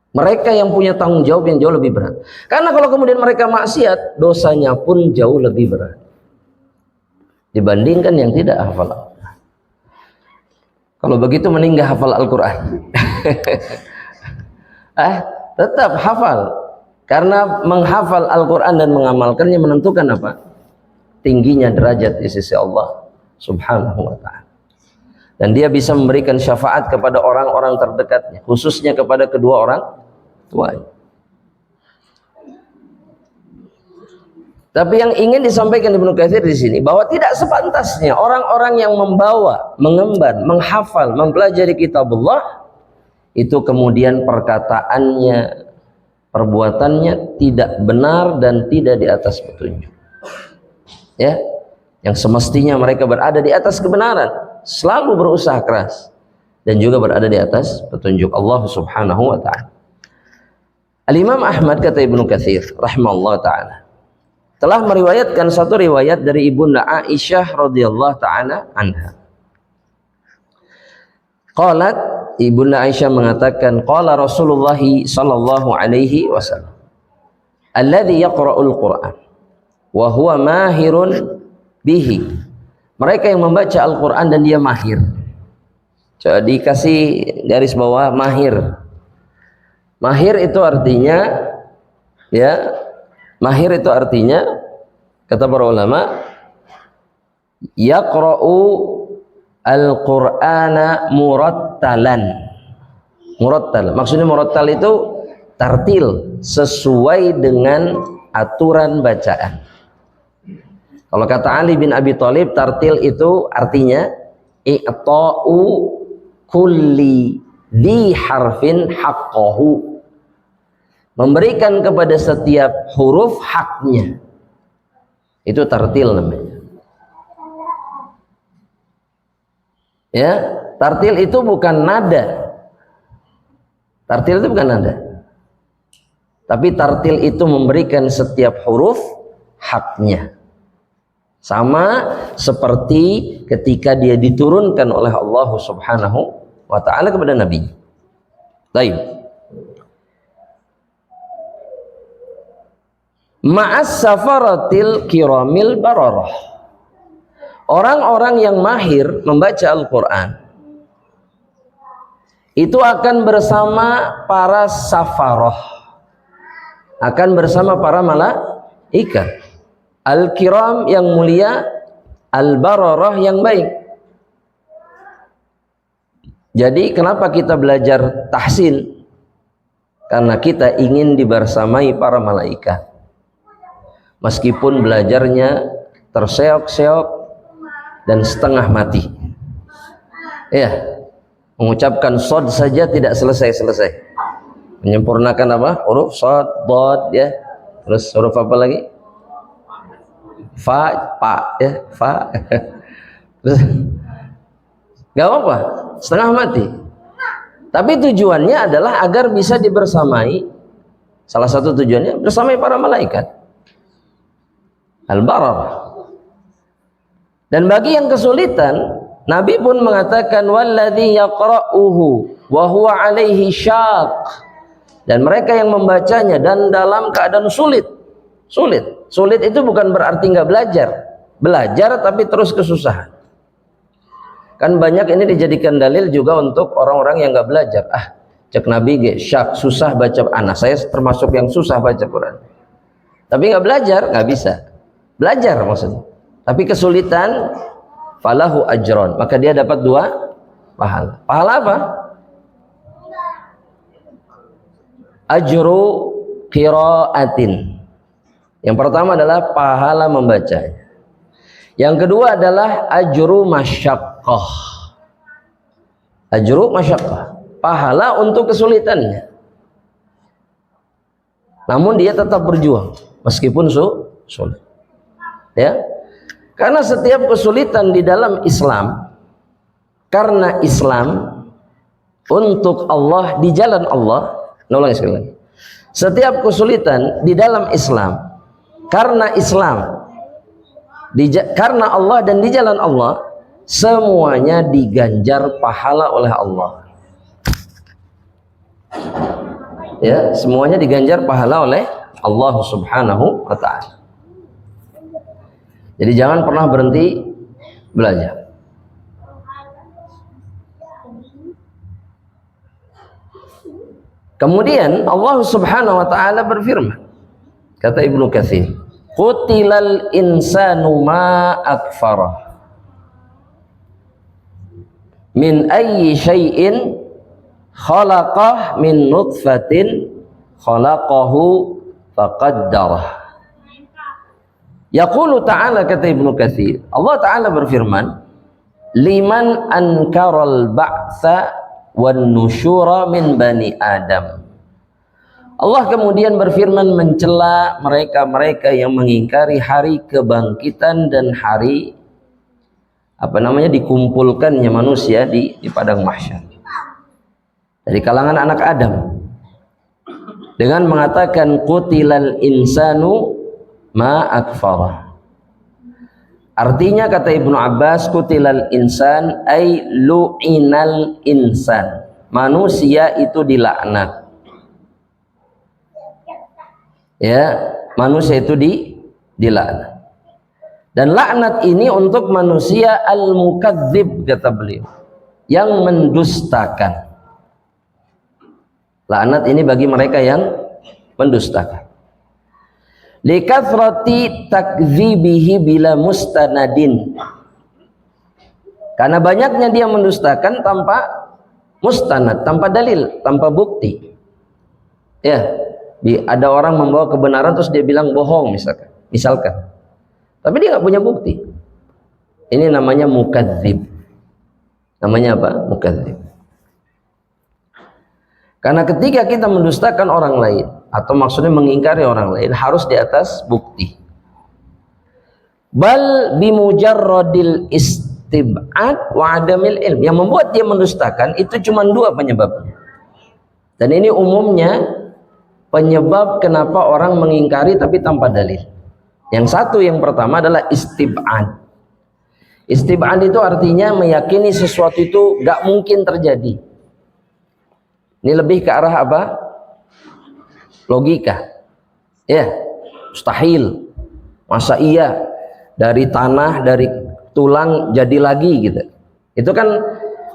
Mereka yang punya tanggung jawab yang jauh lebih berat. Karena kalau kemudian mereka maksiat, dosanya pun jauh lebih berat dibandingkan yang tidak hafal Al-Quran. Kalau begitu mending nggak hafal Al-Quran. Tetap hafal. Karena menghafal Al-Quran dan mengamalkannya menentukan apa? Tingginya derajat di sisi Allah Subhanahu wa ta'ala. Dan dia bisa memberikan syafaat kepada orang-orang terdekatnya, khususnya kepada kedua orang tuanya. Tapi yang ingin disampaikan Ibnu Katsir di sini bahwa tidak sepantasnya orang-orang yang membawa, mengemban, menghafal, mempelajari kitabullah itu kemudian perkataannya, perbuatannya tidak benar dan tidak di atas petunjuk. Ya, yang semestinya mereka berada di atas kebenaran, selalu berusaha keras dan juga berada di atas petunjuk Allah Subhanahu wa ta'ala. Al-Imam Ahmad, kata Ibnu Katsir rahimahullah ta'ala, telah meriwayatkan satu riwayat dari Ibunda Aisyah radhiyallahu ta'ala anha. Qalat, Ibunda Aisyah mengatakan, qala Rasulullah sallallahu alaihi wasallam, alladzi yaqra'ul Qur'an wa huwa mahirun bihi. Mereka yang membaca Al-Quran dan dia mahir. Coba dikasih garis bawah mahir. Mahir itu artinya, ya, mahir itu artinya, kata para ulama, yaqra'u al-Qur'ana murattalan. Murattal, maksudnya murattal itu tartil, sesuai dengan aturan bacaan. Kalau kata Ali bin Abi Thalib, tartil itu artinya i'ta'u kulli di harfin haqqahu, memberikan kepada setiap huruf haknya. Itu tartil namanya. Ya, tartil itu bukan nada. Tartil itu bukan nada. Tapi tartil itu memberikan setiap huruf haknya. Sama seperti ketika dia diturunkan oleh Allah Subhanahu wa ta'ala kepada Nabi. Baik. Ma'as safaratil kiramil bararah. Orang-orang yang mahir membaca Al-Quran itu akan bersama para safarah, akan bersama para malaikat. Al-kiram yang mulia, al-bararah yang baik. Jadi kenapa kita belajar tahsin? Karena kita ingin dibersamai para malaikat. Meskipun belajarnya terseok-seok dan setengah mati. Ya, mengucapkan shad saja tidak selesai-selesai. Menyempurnakan apa? Huruf shad, dad, ya. Terus huruf apa lagi? Fa, pa, ya, fa. Terus gak apa-apa, setengah mati. Tapi tujuannya adalah agar bisa dibersamai. Salah satu tujuannya bersamai para malaikat. Al-Barar. Dan bagi yang kesulitan, Nabi pun mengatakan walladzi yaqra'uhu wa huwa 'alaihi syaq. Dan mereka yang membacanya dan dalam keadaan sulit. Sulit itu bukan berarti nggak belajar. Belajar tapi terus kesusahan. Kan banyak ini dijadikan dalil juga untuk orang-orang yang nggak belajar. Cek Nabi syak, susah baca. Anak saya termasuk yang susah baca Quran. Tapi nggak belajar, nggak bisa. Belajar maksudnya. Tapi kesulitan, falahu ajron. Maka dia dapat 2 pahala. Pahala apa? Ajru qiraatin. Yang pertama adalah pahala membacanya. Yang kedua adalah ajru masyaqqah. Ajru masyaqqah, pahala untuk kesulitannya. Namun dia tetap berjuang meskipun sulit. Ya. Karena setiap kesulitan di dalam Islam, karena Islam untuk Allah, di jalan Allah. Ulangi sekali lagi. Setiap kesulitan di dalam Islam karena Islam, karena Allah dan di jalan Allah, semuanya diganjar pahala oleh Allah. Ya, semuanya diganjar pahala oleh Allah Subhanahu wa ta'ala. Jadi jangan pernah berhenti belajar. Kemudian Allah Subhanahu wa ta'ala berfirman, kata Ibnu Katsir, qutilal insanu ma akfarah min ayyi syai'in khalaqah min nutfatin khalaqahu faqaddarah. Yaqulu ta'ala, kata Ibnu Katsir, Allah ta'ala berfirman, liman ankaral ba'tsa wan nusyura min bani Adam. Allah kemudian berfirman mencela mereka-mereka yang mengingkari hari kebangkitan dan hari dikumpulkannya manusia di padang mahsyar dari kalangan anak Adam, dengan mengatakan qutilal insanu ma akfarah. Artinya, kata Ibnu Abbas, qutilal insan ay lu'inal insan, manusia itu dilaknat. Ya, manusia itu dilaknat. Dan laknat ini untuk manusia al-mukadzib, kata beliau, yang mendustakan. Laknat ini bagi mereka yang mendustakan. Likathrati takdzibihi bila mustanadin, karena banyaknya dia mendustakan tanpa mustanad, tanpa dalil, tanpa bukti. Ya, ada orang membawa kebenaran terus dia bilang bohong misalkan, tapi dia nggak punya bukti. Ini namanya mukadzib. Namanya apa? Mukadzib. Karena ketika kita mendustakan orang lain, atau maksudnya mengingkari orang lain, harus di atas bukti. Bal bimujarradil istib'ad wa adamil ilm. Yang membuat dia mendustakan itu cuma dua penyebabnya. Dan ini umumnya penyebab kenapa orang mengingkari tapi tanpa dalil. Yang satu, yang pertama adalah istib'ad. Istib'ad itu artinya meyakini sesuatu itu gak mungkin terjadi. Ini lebih ke arah apa? Logika. Ya, mustahil. Masa iya dari tanah, dari tulang jadi lagi gitu. Itu kan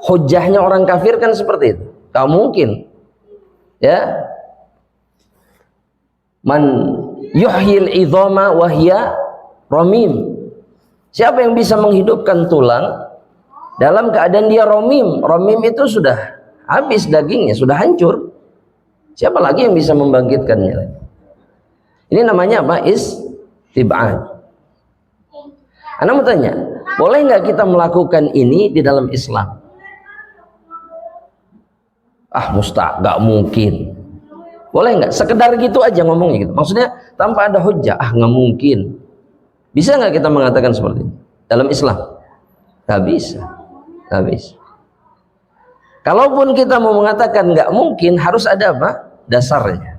hujahnya orang kafir kan seperti itu. Gak mungkin. Ya. Man yuhyil idhama wa hiya ramim. Siapa yang bisa menghidupkan tulang dalam keadaan dia ramim? Ramim itu sudah habis dagingnya, sudah hancur. Siapa lagi yang bisa membangkitkannya? Ini namanya apa? Istib'ad. Anda mau tanya, boleh nggak kita melakukan ini di dalam Islam? Nggak mungkin. Boleh nggak? Sekedar gitu aja ngomongnya gitu. Maksudnya tanpa ada hujjah. Nggak mungkin. Bisa nggak kita mengatakan seperti ini dalam Islam? Nggak bisa. Nggak bisa. Kalaupun kita mau mengatakan nggak mungkin, harus ada apa? Dasarnya.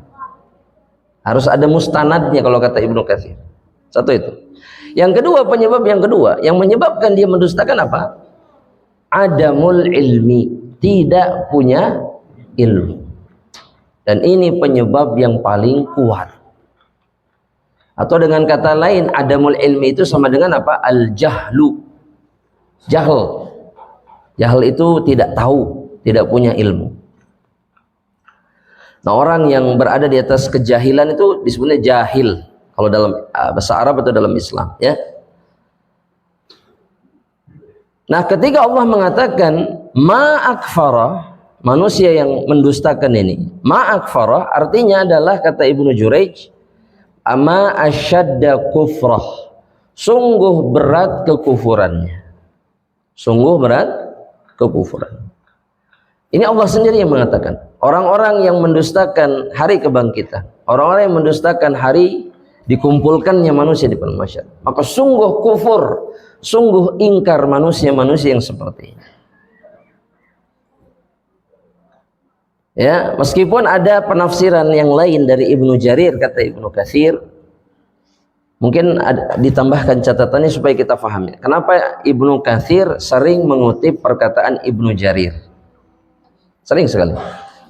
Harus ada mustanadnya kalau kata Ibnu Katsir. Satu itu. Yang kedua, penyebab yang kedua yang menyebabkan dia mendustakan apa? Adamul ilmi, tidak punya ilmu. Dan ini penyebab yang paling kuat. Atau dengan kata lain, adamul ilmi itu sama dengan apa? Al-jahlu. Jahl. Jahl itu tidak tahu, tidak punya ilmu. Nah, orang yang berada di atas kejahilan itu disebutnya jahil kalau dalam bahasa Arab atau dalam Islam, ya. Nah, ketika Allah mengatakan ma akfara, manusia yang mendustakan ini, ma akfara artinya adalah, kata Ibnu Jurayj, ama asyadda kufrah, sungguh berat kekufurannya. Sungguh berat kekufuran. Ini Allah sendiri yang mengatakan, orang-orang yang mendustakan hari kebangkitan, orang-orang yang mendustakan hari dikumpulkannya manusia di padang mahsyar, maka sungguh kufur, sungguh ingkar manusia-manusia yang seperti ini. Ya, meskipun ada penafsiran yang lain dari Ibnu Jarir, kata Ibnu Katsir, Mungkin ditambahkan catatannya supaya kita pahami. Kenapa Ibnu Katsir sering mengutip perkataan Ibnu Jarir? Sering sekali.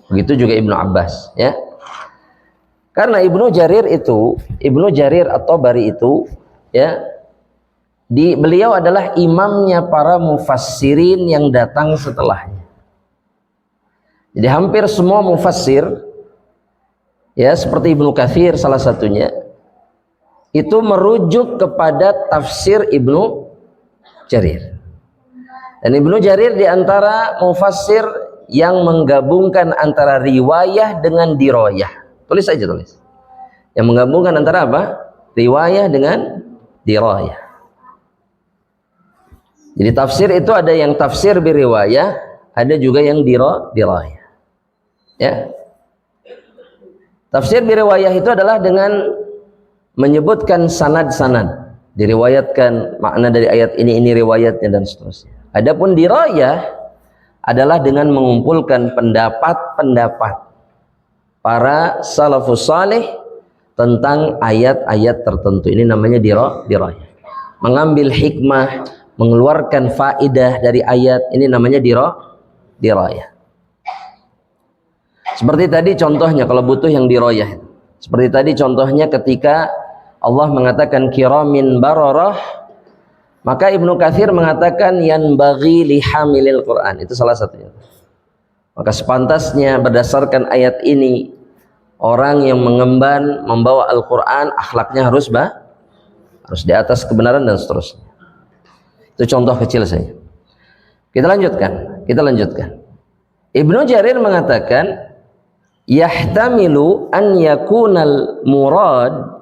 Begitu juga Ibnu Abbas, ya. Karena Ibnu Jarir At-Tabari itu, ya, beliau adalah imamnya para mufassirin yang datang setelahnya. Jadi hampir semua mufassir, ya, seperti Ibnu Katsir salah satunya, itu merujuk kepada tafsir Ibnu Jarir. Dan Ibnu Jarir diantara mufassir yang menggabungkan antara riwayah dengan dirayah. Tulis aja, tulis. Yang menggabungkan antara apa? Riwayah dengan dirayah. Jadi tafsir itu ada yang tafsir biriwayah, ada juga yang dirayah. Ya. Tafsir biriwayah itu adalah dengan menyebutkan sanad-sanad, diriwayatkan makna dari ayat ini riwayatnya dan seterusnya. Adapun dirayah adalah dengan mengumpulkan pendapat-pendapat para salafus salih tentang ayat-ayat tertentu. Ini namanya dirayah. Mengambil hikmah, mengeluarkan faidah dari ayat, ini namanya dirayah. Seperti tadi contohnya, kalau butuh yang dirayah, seperti tadi contohnya ketika Allah mengatakan kiramin bararah, maka Ibnu Katsir mengatakan yanbaghi lihamilil Quran. Itu salah satunya. Maka sepantasnya berdasarkan ayat ini, orang yang mengemban membawa Al-Quran akhlaknya harus di atas kebenaran dan seterusnya. Itu contoh kecil saja. Kita lanjutkan. Ibnu Jarir mengatakan yahtamilu an yakunal murad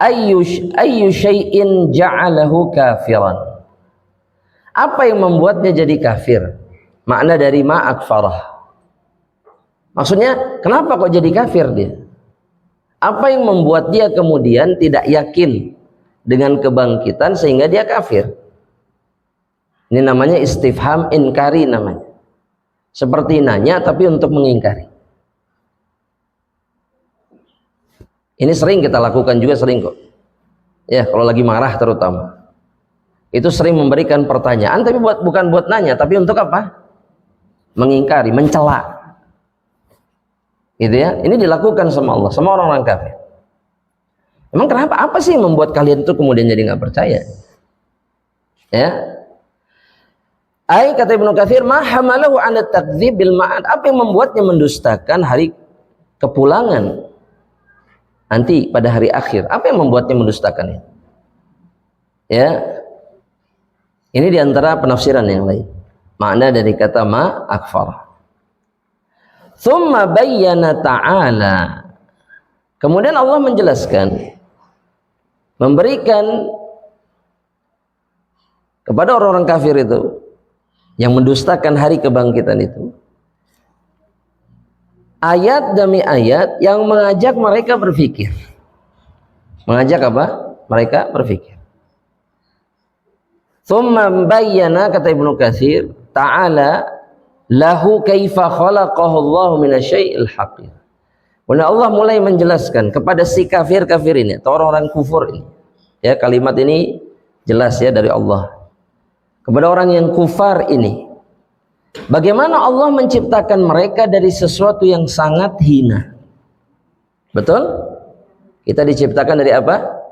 ayyu syai'in ja'alahu kafiran. Apa yang membuatnya jadi kafir? Makna dari ma'akfarah. Maksudnya, kenapa kok jadi kafir dia? Apa yang membuat dia kemudian tidak yakin dengan kebangkitan sehingga dia kafir? Ini namanya istifham inkari namanya. Seperti nanya tapi untuk mengingkari. Ini sering kita lakukan juga, sering kok. Ya, kalau lagi marah terutama. Itu sering memberikan pertanyaan tapi bukan buat nanya, tapi untuk apa? Mengingkari, mencela. Gitu ya. Ini dilakukan sama Allah, sama orang-orang kafir. Emang kenapa? Apa sih yang membuat kalian itu kemudian jadi nggak percaya? Ya. Kata Ibnu Katsir, ma hamalahu 'ala takdzib bil ma'ad. Apa yang membuatnya mendustakan hari kepulangan? Nanti pada hari akhir, apa yang membuatnya mendustakan itu? Ya, ini diantara penafsiran yang lain. Makna dari kata ma'akfar. Tsumma bayyana ta'ala. Kemudian Allah menjelaskan, memberikan kepada orang-orang kafir itu yang mendustakan hari kebangkitan itu, ayat demi ayat yang mengajak mereka berpikir. Mengajak apa? Mereka berpikir. Tsumma bayyana, kata Ibnu Katsir, ta'ala lahu kaifa khalaqahu Allah minasyai'il haqir. Kemudian Allah mulai menjelaskan kepada si kafir-kafir ini atau orang-orang kufur ini. Ya, kalimat ini jelas ya dari Allah. Kepada orang yang kufar ini, bagaimana Allah menciptakan mereka dari sesuatu yang sangat hina. Betul? Kita diciptakan dari apa?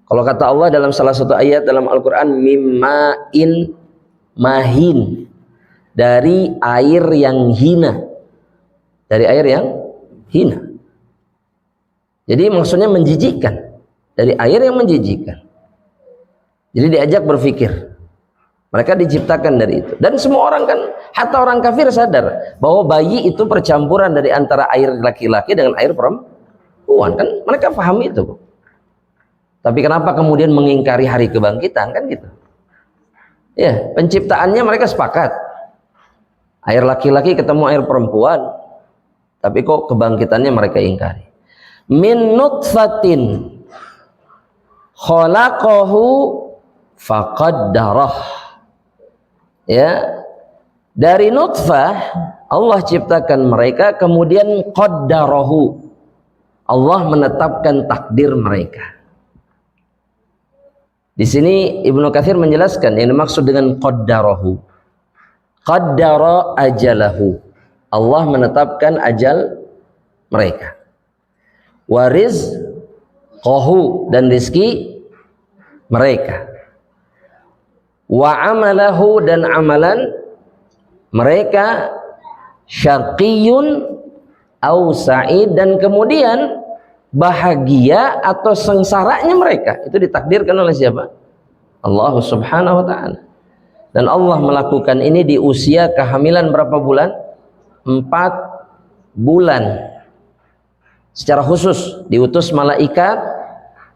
Kalau kata Allah dalam salah satu ayat dalam Al-Quran, mimma'in mahin, dari air yang hina. Dari air yang hina. Jadi maksudnya menjijikkan. Dari air yang menjijikkan. Jadi diajak berpikir. Mereka diciptakan dari itu. Dan semua orang kan, hatta orang kafir sadar bahwa bayi itu percampuran dari antara air laki-laki dengan air perempuan. Kan mereka paham itu. Tapi kenapa kemudian mengingkari hari kebangkitan? Kan gitu. Ya, penciptaannya mereka sepakat. Air laki-laki ketemu air perempuan. Tapi kok kebangkitannya mereka ingkari. Min nutfatin khalaqahu faqaddarah. Ya, dari nutfah Allah ciptakan mereka, kemudian qaddarahu, Allah menetapkan takdir mereka. Di sini Ibnu Katsir menjelaskan yang dimaksud dengan qaddarahu. Qaddara ajalahu. Allah menetapkan ajal mereka. Wa rizqahu, dan rizki mereka. Wa amalahu, dan amalan mereka. Syaqiyun au sa'id, dan kemudian bahagia atau sengsaranya mereka itu ditakdirkan oleh siapa? Allah Subhanahu wa taala. Dan Allah melakukan ini di usia kehamilan berapa bulan? 4 bulan. Secara khusus diutus malaikat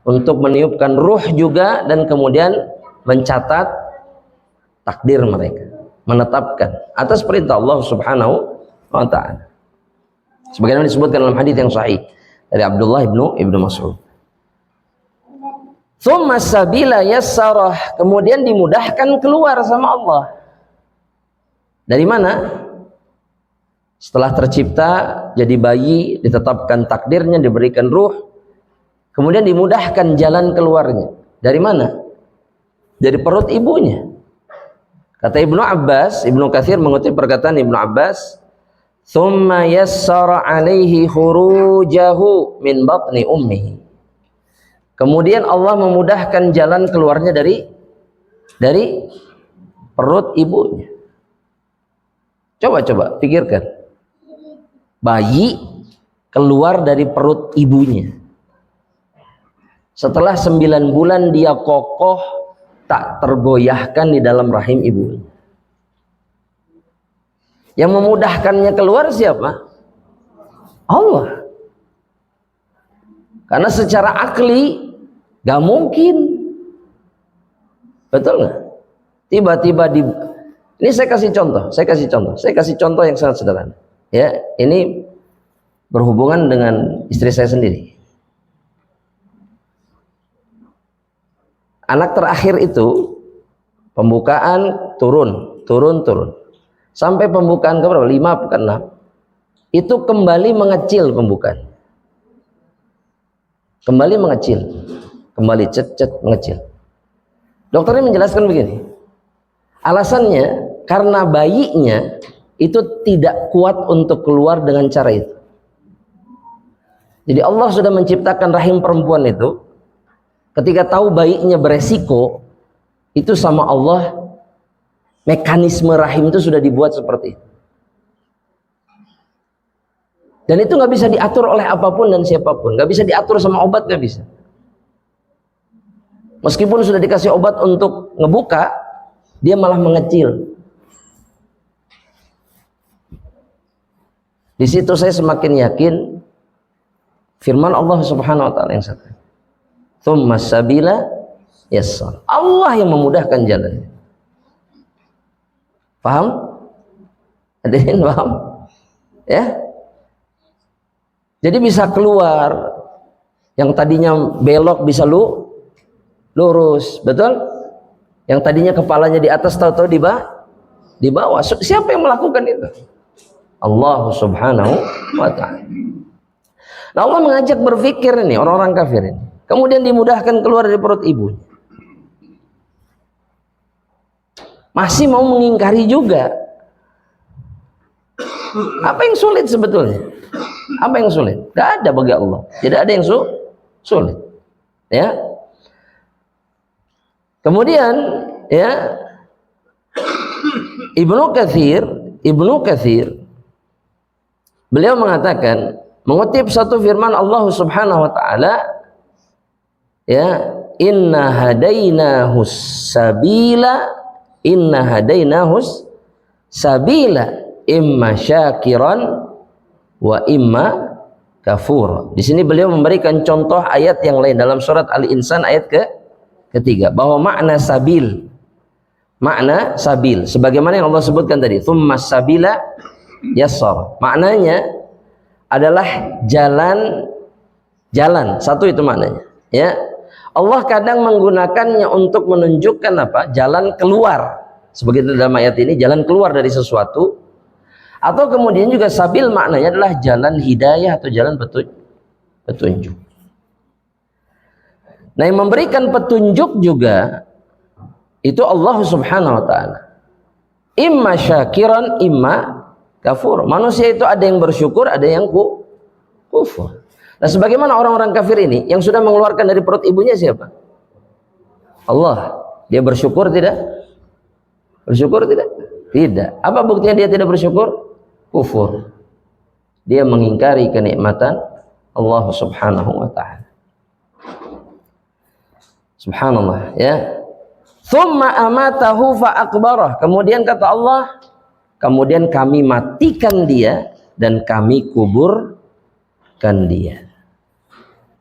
untuk meniupkan ruh juga, dan kemudian mencatat takdir mereka, menetapkan atas perintah Allah Subhanahu wa taala. Sebagaimana disebutkan dalam hadis yang sahih dari Abdullah ibnu Mas'ud. Tsumma sabila yassarah, kemudian dimudahkan keluar sama Allah. Dari mana? Setelah tercipta jadi bayi, ditetapkan takdirnya, diberikan ruh, kemudian dimudahkan jalan keluarnya. Dari mana? Dari perut ibunya. Kata Ibnu Abbas, Ibnu Katsir mengutip perkataan Ibnu Abbas, "Tsumma yassara alaihi khurujahu min batni ummihi." Kemudian Allah memudahkan jalan keluarnya dari perut ibunya. Coba pikirkan. Bayi keluar dari perut ibunya. Setelah 9 bulan dia kokoh, tak tergoyahkan di dalam rahim ibunya. Yang memudahkannya keluar siapa? Allah. Karena secara akli gak mungkin. Betul nggak? Tiba-tiba ini saya kasih contoh yang sangat sederhana. Ya, ini berhubungan dengan istri saya sendiri. Anak terakhir itu pembukaan turun. Sampai pembukaan ke berapa? 5 atau 6. Itu kembali mengecil pembukaan. Kembali mengecil. Kembali mengecil. Dokternya menjelaskan begini. Alasannya karena bayinya itu tidak kuat untuk keluar dengan cara itu. Jadi Allah sudah menciptakan rahim perempuan itu, ketika tahu bayinya beresiko, itu sama Allah mekanisme rahim itu sudah dibuat seperti itu. Dan itu nggak bisa diatur oleh apapun dan siapapun, nggak bisa diatur sama obat, nggak bisa. Meskipun sudah dikasih obat untuk ngebuka, dia malah mengecil. Di situ saya semakin yakin firman Allah Subhanahu wa taala yang satu. Tsumma sabila yassar. Allah yang memudahkan jalannya. Paham? Hadirin paham? Ya? Jadi bisa keluar, yang tadinya belok bisa lurus, betul? Yang tadinya kepalanya di atas tahu-tahu di bawah. Siapa yang melakukan itu? Allah Subhanahu wa ta'ala. Nah, Allah mengajak berpikir ini orang-orang kafir ini. Kemudian dimudahkan keluar dari perut ibunya. Masih mau mengingkari juga. Apa yang sulit sebetulnya? Apa yang sulit? Tidak ada bagi Allah. Tidak ada yang sulit. Ya. Kemudian ya, Ibnu Katsir beliau mengatakan, mengutip satu firman Allah Subhanahu wa taala, ya, inna hadainahus sabila imma syakiran wa imma kafur. Di sini beliau memberikan contoh ayat yang lain dalam surat Al-Insan ayat ketiga, bahwa makna sabil sebagaimana yang Allah sebutkan tadi, tsumma sabila yassar, maknanya adalah jalan. Satu itu maknanya, ya. Allah kadang menggunakannya untuk menunjukkan apa? Jalan keluar. Seperti dalam ayat ini, jalan keluar dari sesuatu. Atau kemudian juga sabil maknanya adalah jalan hidayah atau jalan petunjuk. Nah, yang memberikan petunjuk juga itu Allah Subhanahu wa taala. Imma syakiran, imma kafur. Manusia itu ada yang bersyukur, ada yang kufur. Nah, sebagaimana orang-orang kafir ini yang sudah mengeluarkan dari perut ibunya siapa? Allah. Dia bersyukur tidak? Bersyukur tidak? Tidak. Apa buktinya dia tidak bersyukur? Kufur. Dia mengingkari kenikmatan Allah Subhanahu wa taala. Subhanallah, ya. Tsumma amatahu fa akbarah. Kemudian kata Allah, kemudian kami matikan dia dan kami kuburkan dia.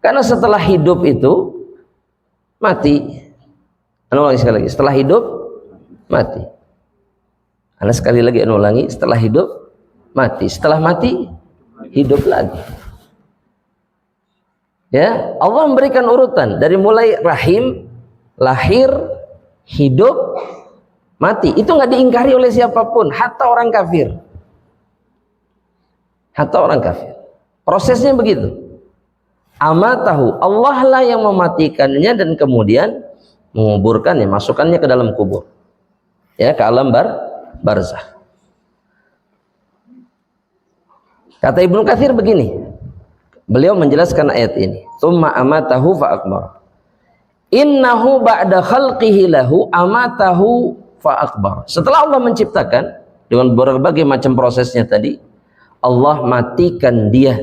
Karena setelah hidup itu mati. Ulangi sekali lagi. Setelah hidup mati. Sekali lagi ulangi. Setelah hidup mati. Setelah mati hidup lagi. Ya, Allah memberikan urutan dari mulai rahim, lahir, hidup, mati. Itu nggak diingkari oleh siapapun, hatta orang kafir. Hatta orang kafir. Prosesnya begitu. Amatahu, Allah lah yang mematikannya dan kemudian menguburkannya, masukkannya ke dalam kubur. Ya, ke alam barzakh. Kata Ibnu Katsir begini. Beliau menjelaskan ayat ini. Tsumma amatahu fa akbar. Innahu ba'da khalqihi lahu amatahu fa akbar. Setelah Allah menciptakan dengan berbagai macam prosesnya tadi, Allah matikan dia.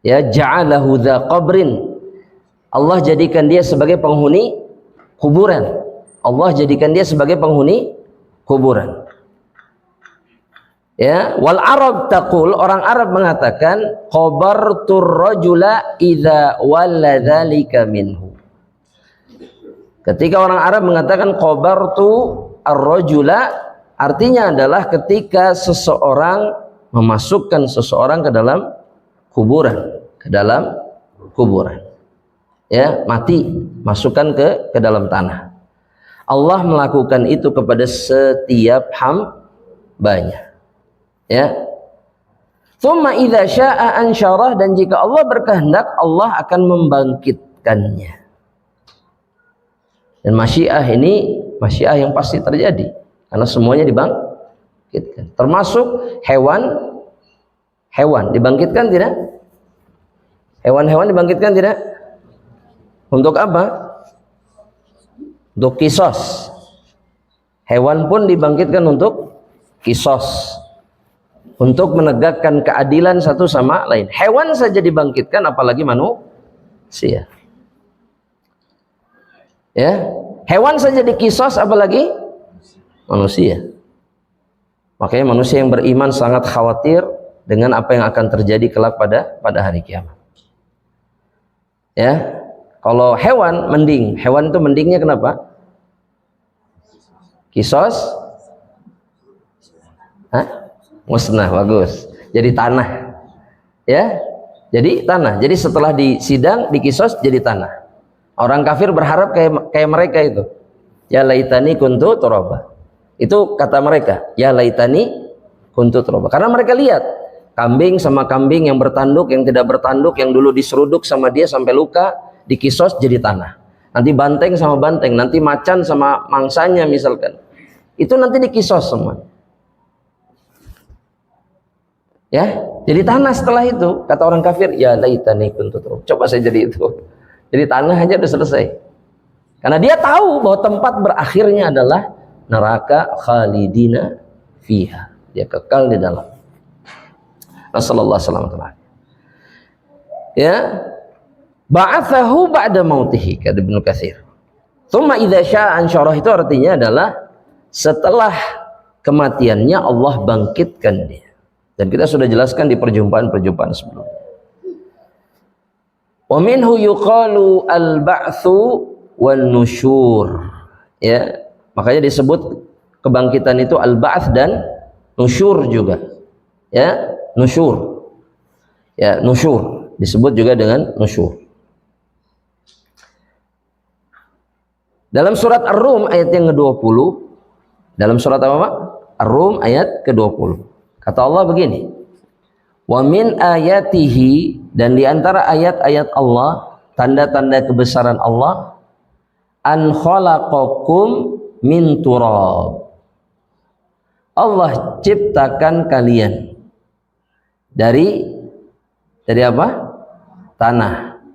Ya, ja'alahu dza qabrin. Allah jadikan dia sebagai penghuni kuburan. Allah jadikan dia sebagai penghuni kuburan. Ya, wal Arab taqul, orang Arab mengatakan qabartur rajula idza waladzalika minhu. Ketika orang Arab mengatakan qabartu ar-rajula, artinya adalah ketika seseorang memasukkan seseorang ke dalam kuburan, ya, mati, masukkan ke dalam tanah. Allah melakukan itu kepada setiap hambanya. Ya. Tsumma idza syaa'a ansyarah, dan jika Allah berkehendak Allah akan membangkitkannya. Dan masyiah ini masyiah yang pasti terjadi karena semuanya dibangkitkan. Termasuk hewan dibangkitkan tidak? Hewan-hewan dibangkitkan tidak? Untuk apa? Untuk kisos. Hewan pun dibangkitkan untuk kisos. Untuk menegakkan keadilan satu sama lain. Hewan saja dibangkitkan, apalagi manusia. Ya, hewan saja dikisos, apalagi manusia. Makanya manusia yang beriman sangat khawatir dengan apa yang akan terjadi kelak pada hari kiamat. Ya, kalau hewan mending, hewan itu mendingnya kenapa? Kisos, musnah, bagus. Jadi tanah, ya. Jadi tanah. Jadi setelah disidang, dikisos jadi tanah. Orang kafir berharap kayak mereka itu. Ya laitani kuntu turaba. Itu kata mereka. Ya laitani kuntu turaba. Karena mereka lihat kambing sama kambing yang bertanduk, yang tidak bertanduk, yang dulu diseruduk sama dia sampai luka, dikisos jadi tanah. Nanti banteng sama banteng, nanti macan sama mangsanya misalkan. Itu nanti dikisos semua. Ya, jadi tanah setelah itu. Kata orang kafir, ya laitani kuntu turaba. Coba saya jadi itu. Jadi tanah aja udah selesai. Karena dia tahu bahwa tempat berakhirnya adalah neraka khalidina fiha. Dia kekal di dalam. Rasulullah SAW. Ya, ba'athahu ba'da mautihi, kata Ibnu Katsir. Tsumma idza syaa'a ansyarah, itu artinya adalah setelah kematiannya Allah bangkitkan dia. Dan kita sudah jelaskan di perjumpaan-perjumpaan sebelumnya. Wa minhu yuqalu al-ba'tsu wan nusyur. Ya, makanya disebut kebangkitan itu al-ba'ts dan nusyur juga. Ya, nusyur. Ya, nusyur disebut juga dengan nusyur. Dalam surat Ar-Rum ayat yang ke-20, dalam surat apa, Pak? Ar-Rum ayat ke-20. Kata Allah begini, wa min ayatihi, Dan di antara ayat-ayat Allah, tanda-tanda kebesaran Allah, an khalaqakum min turab. Allah ciptakan kalian dari apa? Tanah.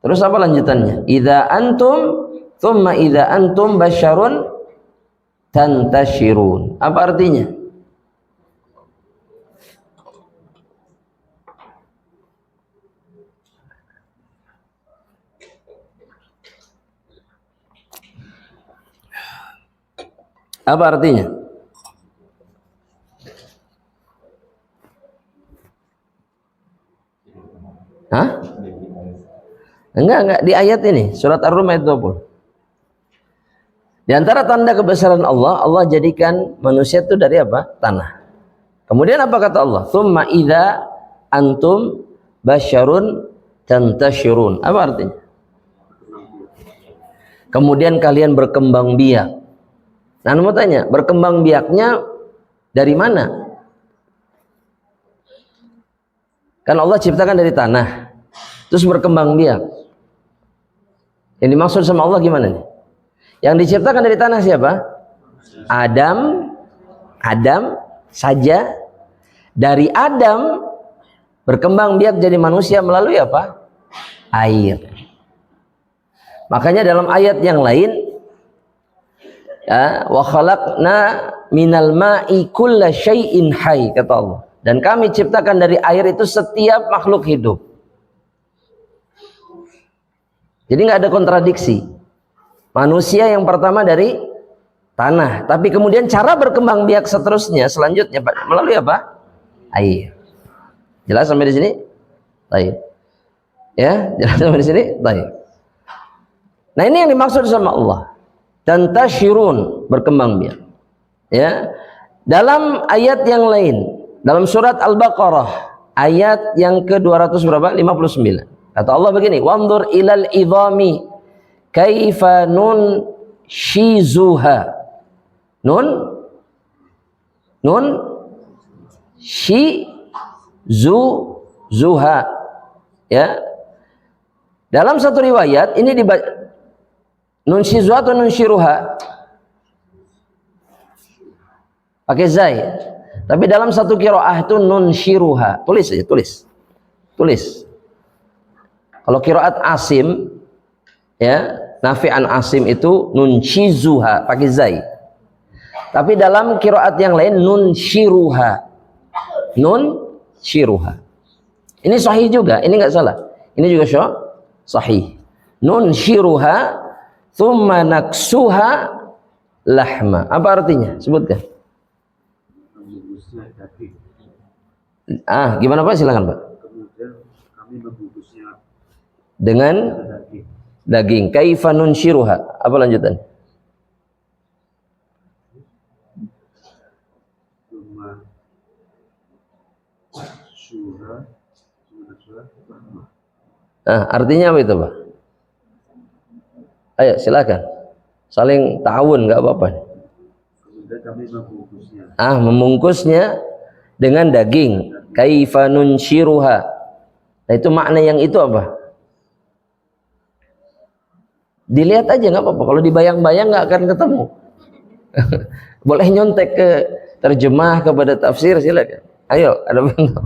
Terus apa lanjutannya? Idza antum thumma idza antum basyarun tantashirun. Apa artinya? Apa artinya? Hah? Enggak di ayat ini, surat Ar-Rum ayat 20. Di antara tanda kebesaran Allah, Allah jadikan manusia itu dari apa? Tanah. Kemudian apa kata Allah? Tsumma idza antum basyarun tantashirun. Apa artinya? Kemudian kalian berkembang biak. Nah, mau tanya, berkembang biaknya dari mana? Kan Allah ciptakan dari tanah, terus berkembang biak. Yang dimaksud sama Allah gimana nih? Yang diciptakan dari tanah siapa? Adam saja. Dari Adam berkembang biak jadi manusia melalui apa? Air. Makanya dalam ayat yang lain, ya, wa khalaqna minal ma'i kulla syai'in hayy, kata Allah. Dan kami ciptakan dari air itu setiap makhluk hidup. Jadi nggak ada kontradiksi. Manusia yang pertama dari tanah, tapi kemudian cara berkembang biak seterusnya selanjutnya melalui apa? Air. Jelas sampai di sini? Baik. Ya, jelas sampai di sini? Baik. Nah, ini yang dimaksud sama Allah. Tantashirun, berkembang biak. Ya. Dalam ayat yang lain, dalam surat Al-Baqarah ayat yang ke-200 berapa? 59. Kata Allah begini, "Wanzur ilal idhami kaifa nun shizuha." Nun zuha. Ya. Dalam satu riwayat ini dibaca nun shizuha atau nun shiruha? Pakai zai. Tapi dalam satu qiraah itu nun shiruha. Tulis aja, tulis. Kalau qiraat Asim, ya, Nafi'an Asim itu nun shizuha, pakai zai. Tapi dalam qiraat yang lain nun shiruha. Ini sahih juga, ini enggak salah. Ini juga sahih. Nun shiruha thumma naksuha lahma. Apa artinya? Sebutkan. Gimana Pak? Silakan Pak. Kemudian kami membungkusnya dengan daging. Kaifa nunshiruha. Apa lanjutan? Artinya apa itu Pak? Ayo silakan. Saling ta'awun, enggak apa-apa. Kemudian kami membungkusnya. Membungkusnya dengan daging. Kaifa nunshiruha. Nah, itu makna yang itu apa? Dilihat aja nggak apa-apa. Kalau dibayang-bayang nggak akan ketemu. Boleh nyontek ke terjemah kepada tafsir, silakan. Ayo, ada bentuk.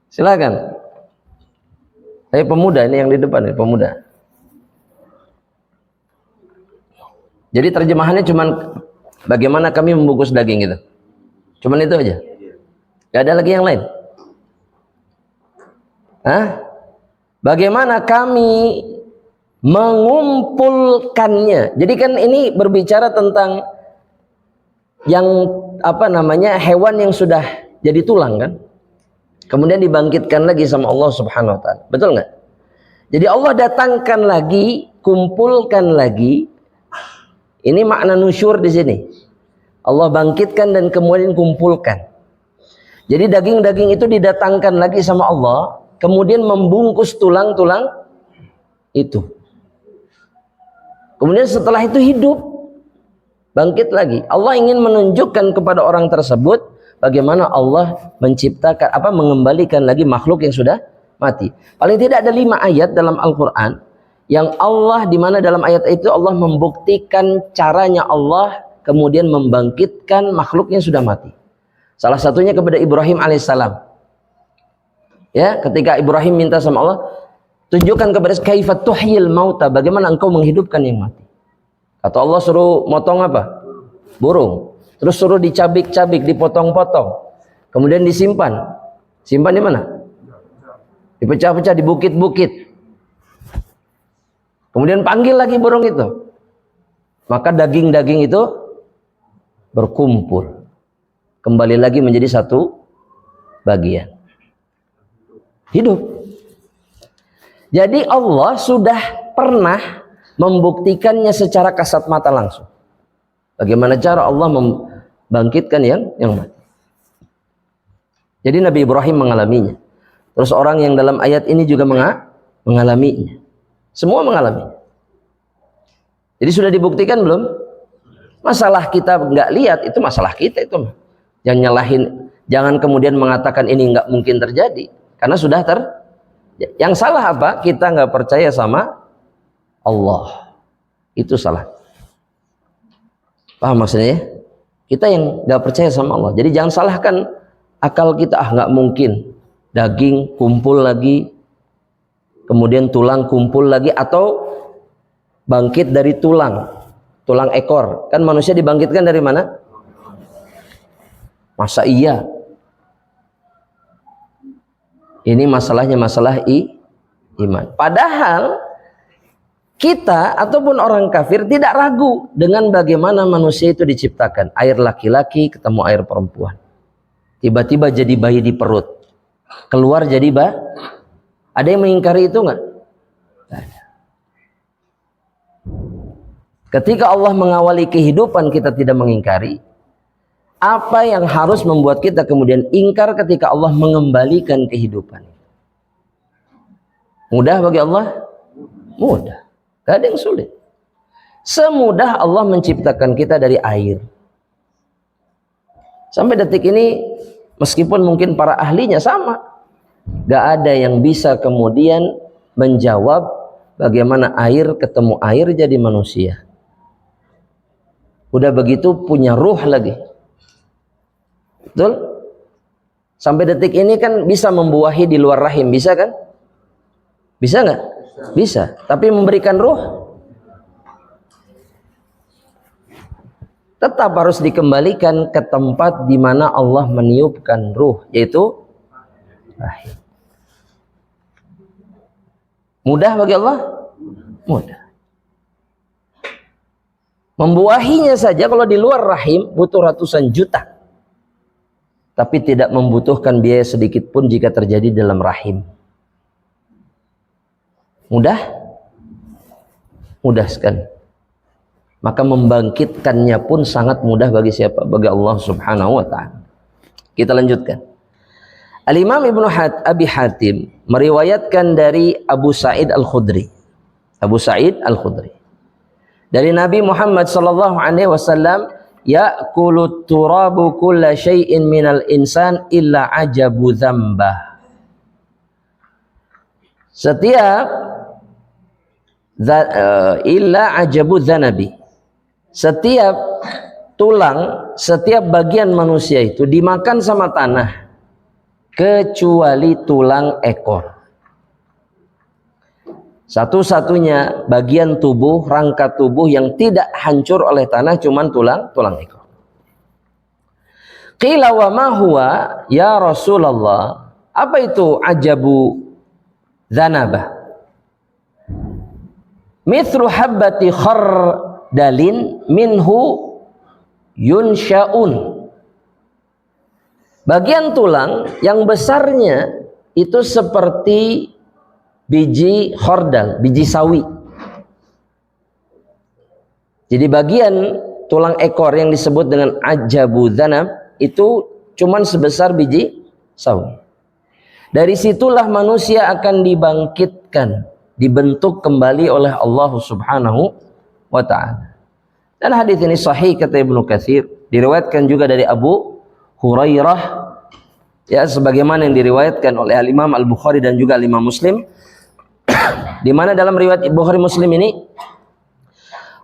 Silakan. Ayo pemuda, ini yang di depan nih, pemuda. Jadi terjemahannya cuman bagaimana kami membungkus daging gitu. Cuman itu aja. Gak ada lagi yang lain. Bagaimana kami mengumpulkannya. Jadi kan ini berbicara tentang yang hewan yang sudah jadi tulang kan. Kemudian dibangkitkan lagi sama Allah Subhanahu wa taala. Betul nggak? Jadi Allah datangkan lagi, kumpulkan lagi. Ini makna nusyur di sini. Allah bangkitkan dan kemudian kumpulkan. Jadi daging-daging itu didatangkan lagi sama Allah, kemudian membungkus tulang-tulang itu. Kemudian setelah itu hidup, bangkit lagi. Allah ingin menunjukkan kepada orang tersebut bagaimana Allah menciptakan, mengembalikan lagi makhluk yang sudah mati. Paling tidak ada 5 ayat dalam Al-Quran yang Allah, di mana dalam ayat itu Allah membuktikan caranya Allah kemudian membangkitkan makhluk yang sudah mati. Salah satunya kepada Ibrahim alaihissalam. Ya, ketika Ibrahim minta sama Allah, tunjukkan kepada kaifa tuhyil mauta, bagaimana engkau menghidupkan yang mati. Kata Allah, suruh motong apa? Burung. Terus suruh dicabik-cabik, dipotong-potong. Kemudian disimpan. Simpan di mana? Dipecah-pecah di bukit-bukit. Kemudian panggil lagi burung itu. Maka daging-daging itu berkumpul. Kembali lagi menjadi satu bagian. Hidup. Jadi Allah sudah pernah membuktikannya secara kasat mata langsung. Bagaimana cara Allah membangkitkan yang mati. Jadi Nabi Ibrahim mengalaminya. Terus orang yang dalam ayat ini juga mengalaminya. Semua mengalami. Jadi sudah dibuktikan belum? Masalah kita nggak lihat itu masalah kita itu. Jangan nyalahin, jangan kemudian mengatakan ini nggak mungkin terjadi, karena sudah Yang salah apa? Kita nggak percaya sama Allah. Itu salah. Paham maksudnya? Kita yang nggak percaya sama Allah. Jadi jangan salahkan akal kita, nggak mungkin. Daging kumpul lagi, kemudian tulang kumpul lagi, atau bangkit dari tulang ekor. Kan manusia dibangkitkan dari mana? Masa iya? Ini masalahnya masalah iman. Padahal kita ataupun orang kafir tidak ragu dengan bagaimana manusia itu diciptakan. Air laki-laki ketemu air perempuan. Tiba-tiba jadi bayi di perut. Keluar jadi ada yang mengingkari itu enggak? Ada. Ketika Allah mengawali kehidupan, kita tidak mengingkari. Apa yang harus membuat kita kemudian ingkar ketika Allah mengembalikan kehidupan? Mudah bagi Allah? Mudah. Gak ada yang sulit. Semudah Allah menciptakan kita dari air. Sampai detik ini, meskipun mungkin para ahlinya sama, gak ada yang bisa kemudian menjawab bagaimana air ketemu air jadi manusia. Udah begitu punya ruh lagi. Betul? Sampai detik ini kan bisa membuahi di luar rahim, bisa kan? Bisa nggak? Bisa. Tapi memberikan ruh tetap harus dikembalikan ke tempat di mana Allah meniupkan ruh, yaitu rahim. Mudah bagi Allah? Mudah. Membuahinya saja kalau di luar rahim butuh ratusan juta. Tapi tidak membutuhkan biaya sedikit pun jika terjadi dalam rahim. Mudah? Mudah sekali. Maka membangkitkannya pun sangat mudah bagi siapa? Bagi Allah Subhanahu wa ta'ala. Kita lanjutkan. Al-Imam Ibnu Abi Hatim meriwayatkan dari Abu Sa'id Al-Khudri. Abu Sa'id Al-Khudri. Dari Nabi Muhammad sallallahu alaihi wasallam, ya'kulu turabu kulla syai'in minal insan illa ajabu dzambah. Setiap illa ajabu dzanabi. Setiap tulang, setiap bagian manusia itu dimakan sama tanah kecuali tulang ekor. Satu-satunya bagian tubuh, rangka tubuh yang tidak hancur oleh tanah cuman tulang ekor. Qila wa ma huwa ya Rasulullah? Apa itu ajabu dzanabah? Mithlu habbati khardalin minhu yunsha'un. Bagian tulang yang besarnya itu seperti biji khordal, biji sawi. Jadi bagian tulang ekor yang disebut dengan ajabu dzanab itu cuman sebesar biji sawi. Dari situlah manusia akan dibangkitkan, dibentuk kembali oleh Allah Subhanahu wa ta'ala. Dan hadis ini sahih kata Ibnu Katsir, diriwayatkan juga dari Abu Hurairah Ya, sebagaimana yang diriwayatkan oleh Al-Imam Al-Bukhari dan juga Al-Imam Muslim, di mana dalam riwayat Bukhari Muslim ini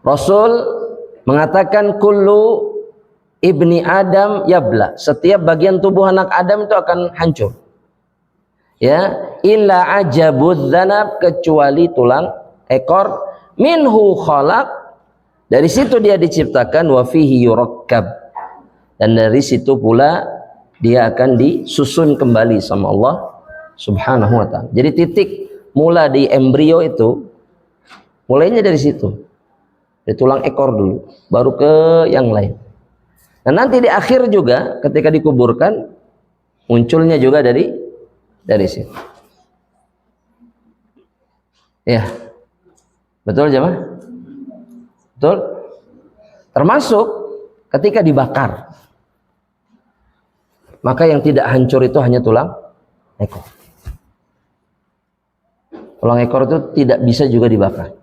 Rasul mengatakan kullu ibni Adam yabla, setiap bagian tubuh anak Adam itu akan hancur. Ya, illa ajabudz dzanab, kecuali tulang ekor, minhu khalaq, dari situ dia diciptakan, wa fihi yurakkab, dan dari situ pula dia akan disusun kembali sama Allah Subhanahu wa taala. Jadi titik mula di embrio itu mulainya dari situ. Dari tulang ekor dulu, baru ke yang lain. Nah, nanti di akhir juga ketika dikuburkan munculnya juga dari situ. Ya. Betul jemaah? Betul? Termasuk ketika dibakar, maka yang tidak hancur itu hanya tulang ekor. Tulang ekor itu tidak bisa juga dibakar,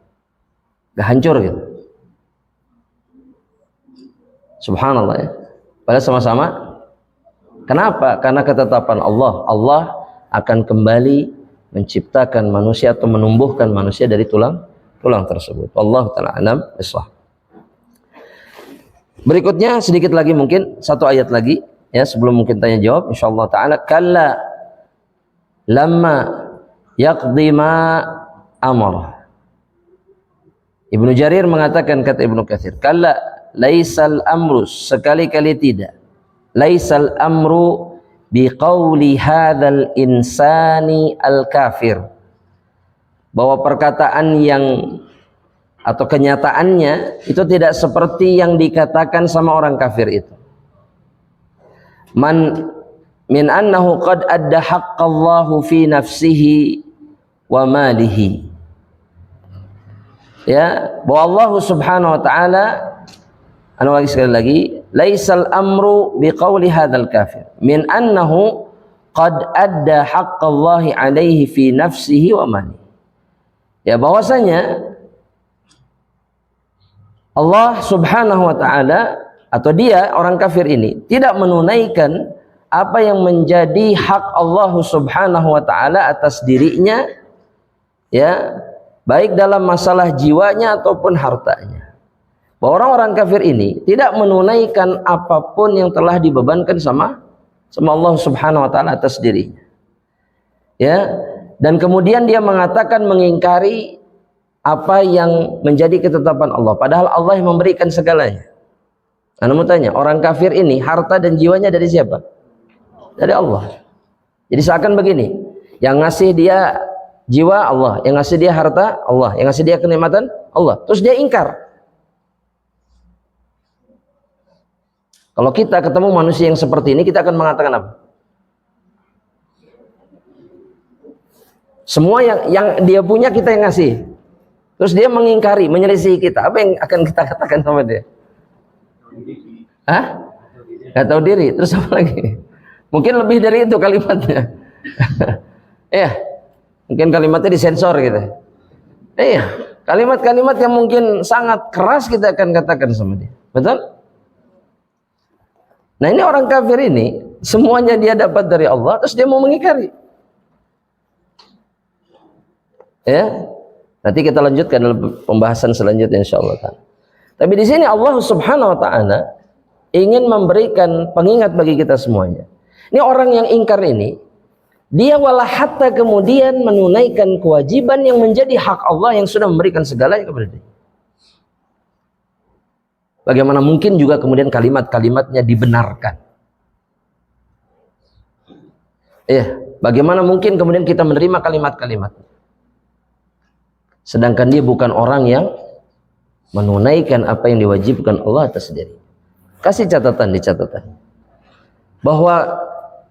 gak hancur gitu. Subhanallah ya. Padahal sama-sama. Kenapa? Karena ketetapan Allah. Allah akan kembali menciptakan manusia atau menumbuhkan manusia dari tulang tersebut. Allah ta'ala alam bisawab. Berikutnya sedikit lagi, mungkin satu ayat lagi ya sebelum mungkin tanya jawab insyaallah taala. Kalla lamma yaqdi ma amara. Ibnu Jarir mengatakan, kata Ibnu Katsir, kalla laisal amru, sekali-kali tidak, laisal amru biqauli hadzal insani al kafir, bahwa perkataan yang atau kenyataannya itu tidak seperti yang dikatakan sama orang kafir itu. Man min annahu qad adda haqqallahu fi nafsihi wa malihi. Ya, bahwa Allah Subhanahu wa taala, sekali lagi, laisal amru biqauli hadzal kafir min annahu qad adda haqqallahi alaihi fi nafsihi wa malihi. Ya, bahwasanya Allah Subhanahu wa taala atau dia orang kafir ini tidak menunaikan apa yang menjadi hak Allah Subhanahu wa taala atas dirinya, ya, baik dalam masalah jiwanya ataupun hartanya. Bahwa orang-orang kafir ini tidak menunaikan apapun yang telah dibebankan sama Allah Subhanahu wa taala atas dirinya. Ya, dan kemudian dia mengatakan mengingkari apa yang menjadi ketetapan Allah, padahal Allah yang memberikan segalanya. Anda mau tanya, orang kafir ini harta dan jiwanya dari siapa? Dari Allah. Jadi seakan begini, yang ngasih dia jiwa Allah, yang ngasih dia harta Allah, yang ngasih dia kenikmatan Allah, terus dia ingkar. Kalau kita ketemu manusia yang seperti ini, kita akan mengatakan apa? Semua yang dia punya kita yang ngasih, terus dia mengingkari, menyelisihi kita. Apa yang akan kita katakan sama dia? Hah? Gak tahu diri. Terus apa lagi? Mungkin lebih dari itu kalimatnya. Ya, mungkin kalimatnya disensor gitu. Iya, kalimat-kalimat yang mungkin sangat keras kita akan katakan sama dia. Betul? Nah, ini orang kafir ini semuanya dia dapat dari Allah, terus dia mau mengingkari. Ya, nanti kita lanjutkan dalam pembahasan selanjutnya insyaallah. Tapi di sini Allah Subhanahu wa taala ingin memberikan pengingat bagi kita semuanya. Ini orang yang ingkar ini, dia wala hatta kemudian menunaikan kewajiban yang menjadi hak Allah yang sudah memberikan segalanya kepada dia. Bagaimana mungkin juga kemudian kalimat-kalimatnya dibenarkan? Bagaimana mungkin kemudian kita menerima kalimat-kalimatnya? Sedangkan dia bukan orang yang menunaikan apa yang diwajibkan Allah atas diri. Kasih catatan di catatan bahwa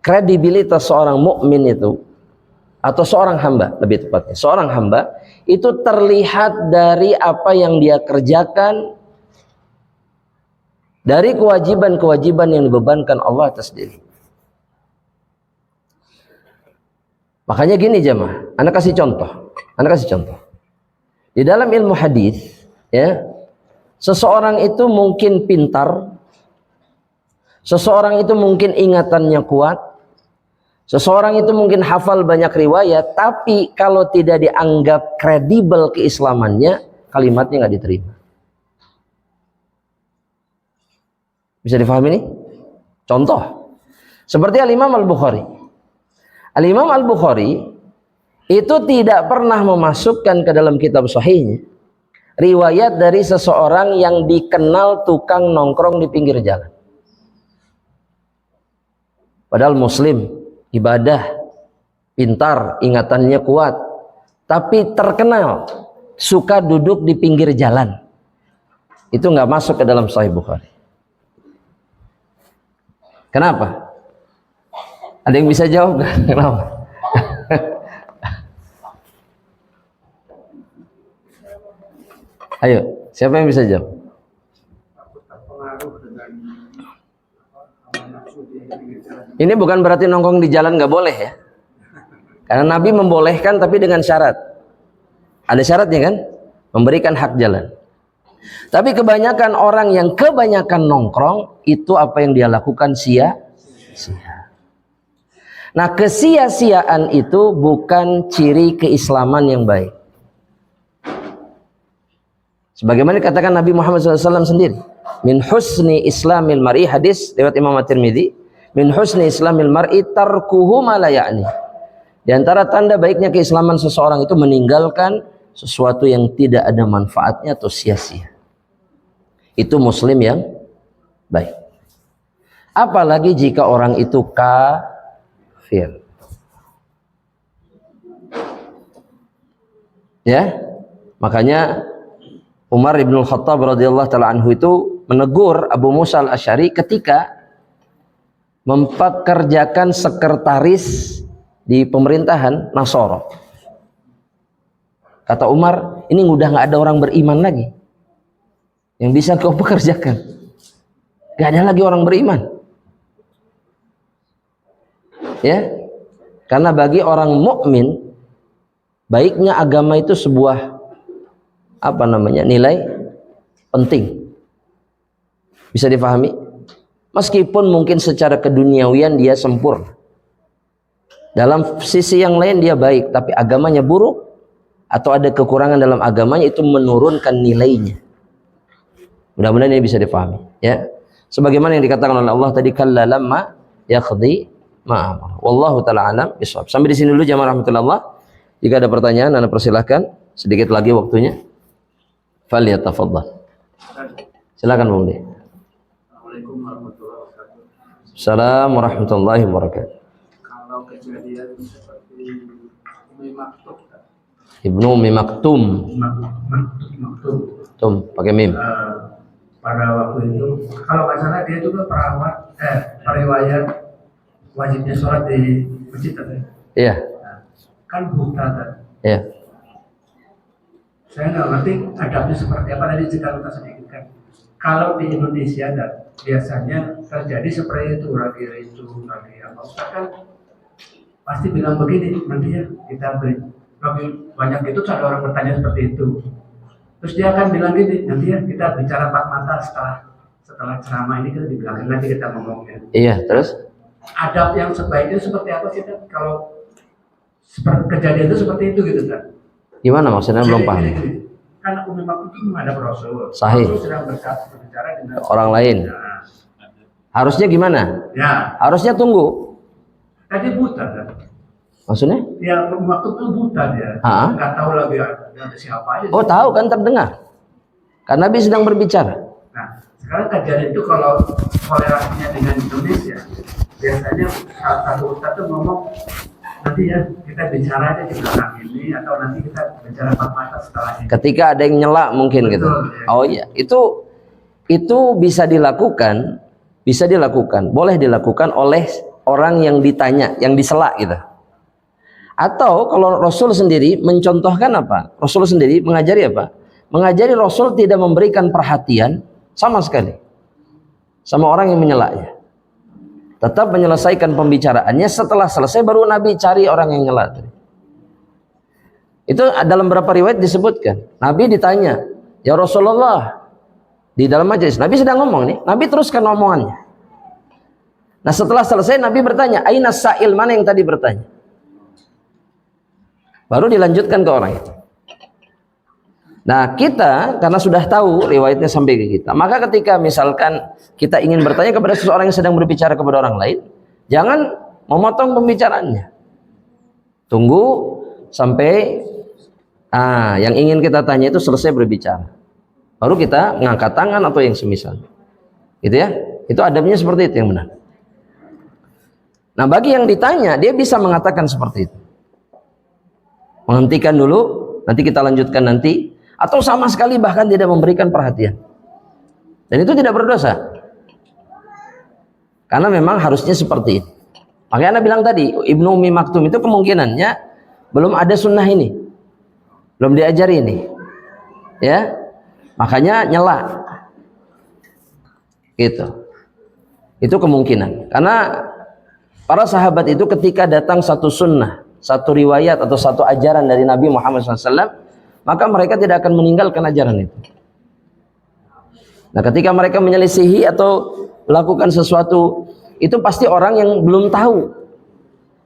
kredibilitas seorang mukmin itu, atau seorang hamba lebih tepatnya, seorang hamba itu terlihat dari apa yang dia kerjakan, dari kewajiban-kewajiban yang dibebankan Allah atas diri. Makanya gini jemaah, Anda kasih contoh. Di dalam ilmu hadis, ya, seseorang itu mungkin pintar, seseorang itu mungkin ingatannya kuat, Seseorang itu mungkin hafal banyak riwayat, tapi kalau tidak dianggap kredibel keislamannya, kalimatnya nggak diterima. Bisa difahami nih? Contoh, seperti Al-Imam Al-Bukhari. Al-Imam Al-Bukhari itu tidak pernah memasukkan ke dalam kitab sahihnya riwayat dari seseorang yang dikenal tukang nongkrong di pinggir jalan. Padahal Muslim, ibadah, pintar, ingatannya kuat, tapi terkenal suka duduk di pinggir jalan. Itu nggak masuk ke dalam Sahih Bukhari. Kenapa? Ada yang bisa jawab nggak? Kenapa? Ayo, siapa yang bisa jawab? Ini bukan berarti nongkrong di jalan nggak boleh ya. Karena Nabi membolehkan tapi dengan syarat. Ada syaratnya kan? Memberikan hak jalan. Tapi kebanyakan orang yang kebanyakan nongkrong, itu apa yang dia lakukan sia-sia. Nah, kesia-siaan itu bukan ciri keislaman yang baik. Sebagaimana dikatakan Nabi Muhammad SAW sendiri, min husni islamil mar'i, hadis lewat Imam At-Tirmidzi, min husni islamil mar'i tarkuhu ma la ya'ni. Di antara tanda baiknya keislaman seseorang itu meninggalkan sesuatu yang tidak ada manfaatnya atau sia-sia. Itu muslim yang baik. Apalagi jika orang itu kafir. Ya, makanya Umar ibn Khattab radhiyallahu taala anhu itu menegur Abu Musa al-Asy'ari ketika mempekerjakan sekretaris di pemerintahan Nasoro. Kata Umar, ini udah nggak ada orang beriman lagi yang bisa kau pekerjakan. Gak ada lagi orang beriman. Ya, karena bagi orang mukmin, baiknya agama itu sebuah nilai penting. Bisa difahami? Meskipun mungkin secara keduniawian dia sempurna, dalam sisi yang lain dia baik, tapi agamanya buruk atau ada kekurangan dalam agamanya, itu menurunkan nilainya. Mudah-mudahan ini bisa difahami, ya. Sebagaimana yang dikatakan oleh Allah tadi, kalla lamma yaqdi ma amara. Wallahu taala alam bishawab. Sampai di sini dulu jamaah rahmatullah. Jika ada pertanyaan, Anda persilahkan. Sedikit lagi waktunya. Falyatafaddal. Silakan Bung De. Assalamualaikum warahmatullahi wabarakatuh. Assalamualaikum warahmatullahi wabarakatuh. Kalau kejadian seperti Umi Maktum, Ibnu Umi Maktum. Maktum, Tum pakai mim. pada waktu itu, kalau nggak salah dia juga periwayat wajibnya sholat di masjid kan? Iya. Kan buta kan? Iya. Saya nggak ngerti adabnya seperti apa, tadi cerita sedikit kan. Kalau di Indonesia biasanya terjadi seperti itu, lagi apa Ustaz kan pasti bilang begini, nanti ya kita beri lagi banyak itu ada orang bertanya seperti itu. Terus dia akan bilang gini, nanti ya kita bicara empat mata setelah ceramah ini, kita di belakang nanti kita ngomongnya. Iya, terus? Adab yang sebaiknya seperti apa sih kan? Kalau kejadian itu seperti itu gitu kan? Gimana maksudnya? Belum paham. Kan Umi Maktum itu menghadap Rasul. Sahih. Rasul sedang berbicara dengan orang lain. Nah, harusnya gimana? ya. Harusnya tunggu. Tadi buta kan? Maksudnya? Ya, Umi Maktum itu buta dia. Nggak tahu lagi ada siapa aja. Oh, tahu kan, terdengar. Karena Nabi sedang berbicara. Nah, sekarang kejadian itu kalau toleransinya dengan Indonesia, biasanya salah satu ustaz tuh ngomong, nanti ya kita bicara aja di belakang ini, atau nanti kita bicara empat mata setelah ini. Ketika ada yang nyela mungkin. Betul, gitu. Ya. Oh iya, itu bisa dilakukan, boleh dilakukan oleh orang yang ditanya, yang disela gitu. Atau kalau Rasul sendiri mencontohkan apa? Rasul sendiri mengajari apa? Mengajari Rasul tidak memberikan perhatian sama sekali sama orang yang menyelanya. Tetap menyelesaikan pembicaraannya, setelah selesai baru Nabi cari orang yang nyela. Itu dalam beberapa riwayat disebutkan. Nabi ditanya, "Ya Rasulullah," di dalam majelis Nabi sedang ngomong nih, Nabi teruskan omongannya. Nah setelah selesai Nabi bertanya, aina sa'il, mana yang tadi bertanya? Baru dilanjutkan ke orang itu. Nah kita karena sudah tahu riwayatnya sampai ke kita, maka ketika misalkan kita ingin bertanya kepada seseorang yang sedang berbicara kepada orang lain, jangan memotong pembicaraannya. Tunggu sampai yang ingin kita tanya itu selesai berbicara, baru kita ngangkat tangan atau yang semisal. Gitu ya, itu adabnya seperti itu yang benar. Nah bagi yang ditanya, dia bisa mengatakan seperti itu, menghentikan dulu, nanti kita lanjutkan nanti, atau sama sekali bahkan tidak memberikan perhatian, dan itu tidak berdosa karena memang harusnya seperti itu. Makanya Anda bilang tadi Ibnu Ummi Maktum itu kemungkinannya belum ada sunnah ini, belum diajari ini ya, makanya nyela gitu. Itu kemungkinan, karena para sahabat itu ketika datang satu sunnah, satu riwayat atau satu ajaran dari Nabi Muhammad SAW, maka mereka tidak akan meninggalkan ajaran itu. Nah ketika mereka menyelisihi atau melakukan sesuatu, itu pasti orang yang belum tahu,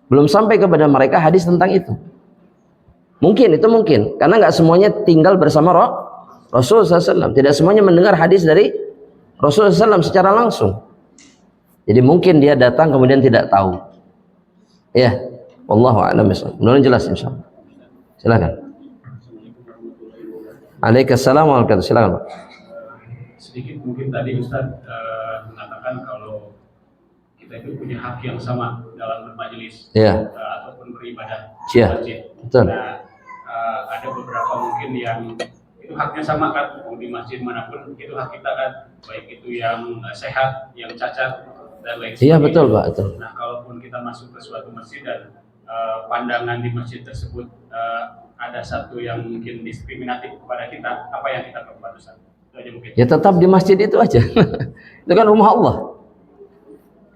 belum sampai kepada mereka hadis tentang itu. Mungkin, itu mungkin, karena nggak semuanya tinggal bersama Rasulullah SAW, tidak semuanya mendengar hadis dari Rasulullah SAW secara langsung. Jadi mungkin dia datang kemudian tidak tahu. Ya, wallahu a'lam bishawab. Mudah-mudahan jelas insyaallah. Silakan. Waalaikumsalam warahmatullahi wabarakatuh. Silakan Pak. Sedikit mungkin tadi Ustaz mengatakan kalau kita itu punya hak yang sama dalam bermajelis ataupun beribadah di masjid. Betul. Nah, ada beberapa mungkin yang itu haknya sama kan, di masjid manapun itu hak kita kan, baik itu yang sehat, yang cacat dan lain sebagainya. Iya betul Pak. Betul. Nah kalaupun kita masuk ke suatu masjid dan pandangan di masjid tersebut ada satu yang mungkin diskriminatif kepada kita, apa yang kita perbuat Ustaz? Itu aja mungkin. Ya tetap di masjid itu aja. Itu kan rumah Allah.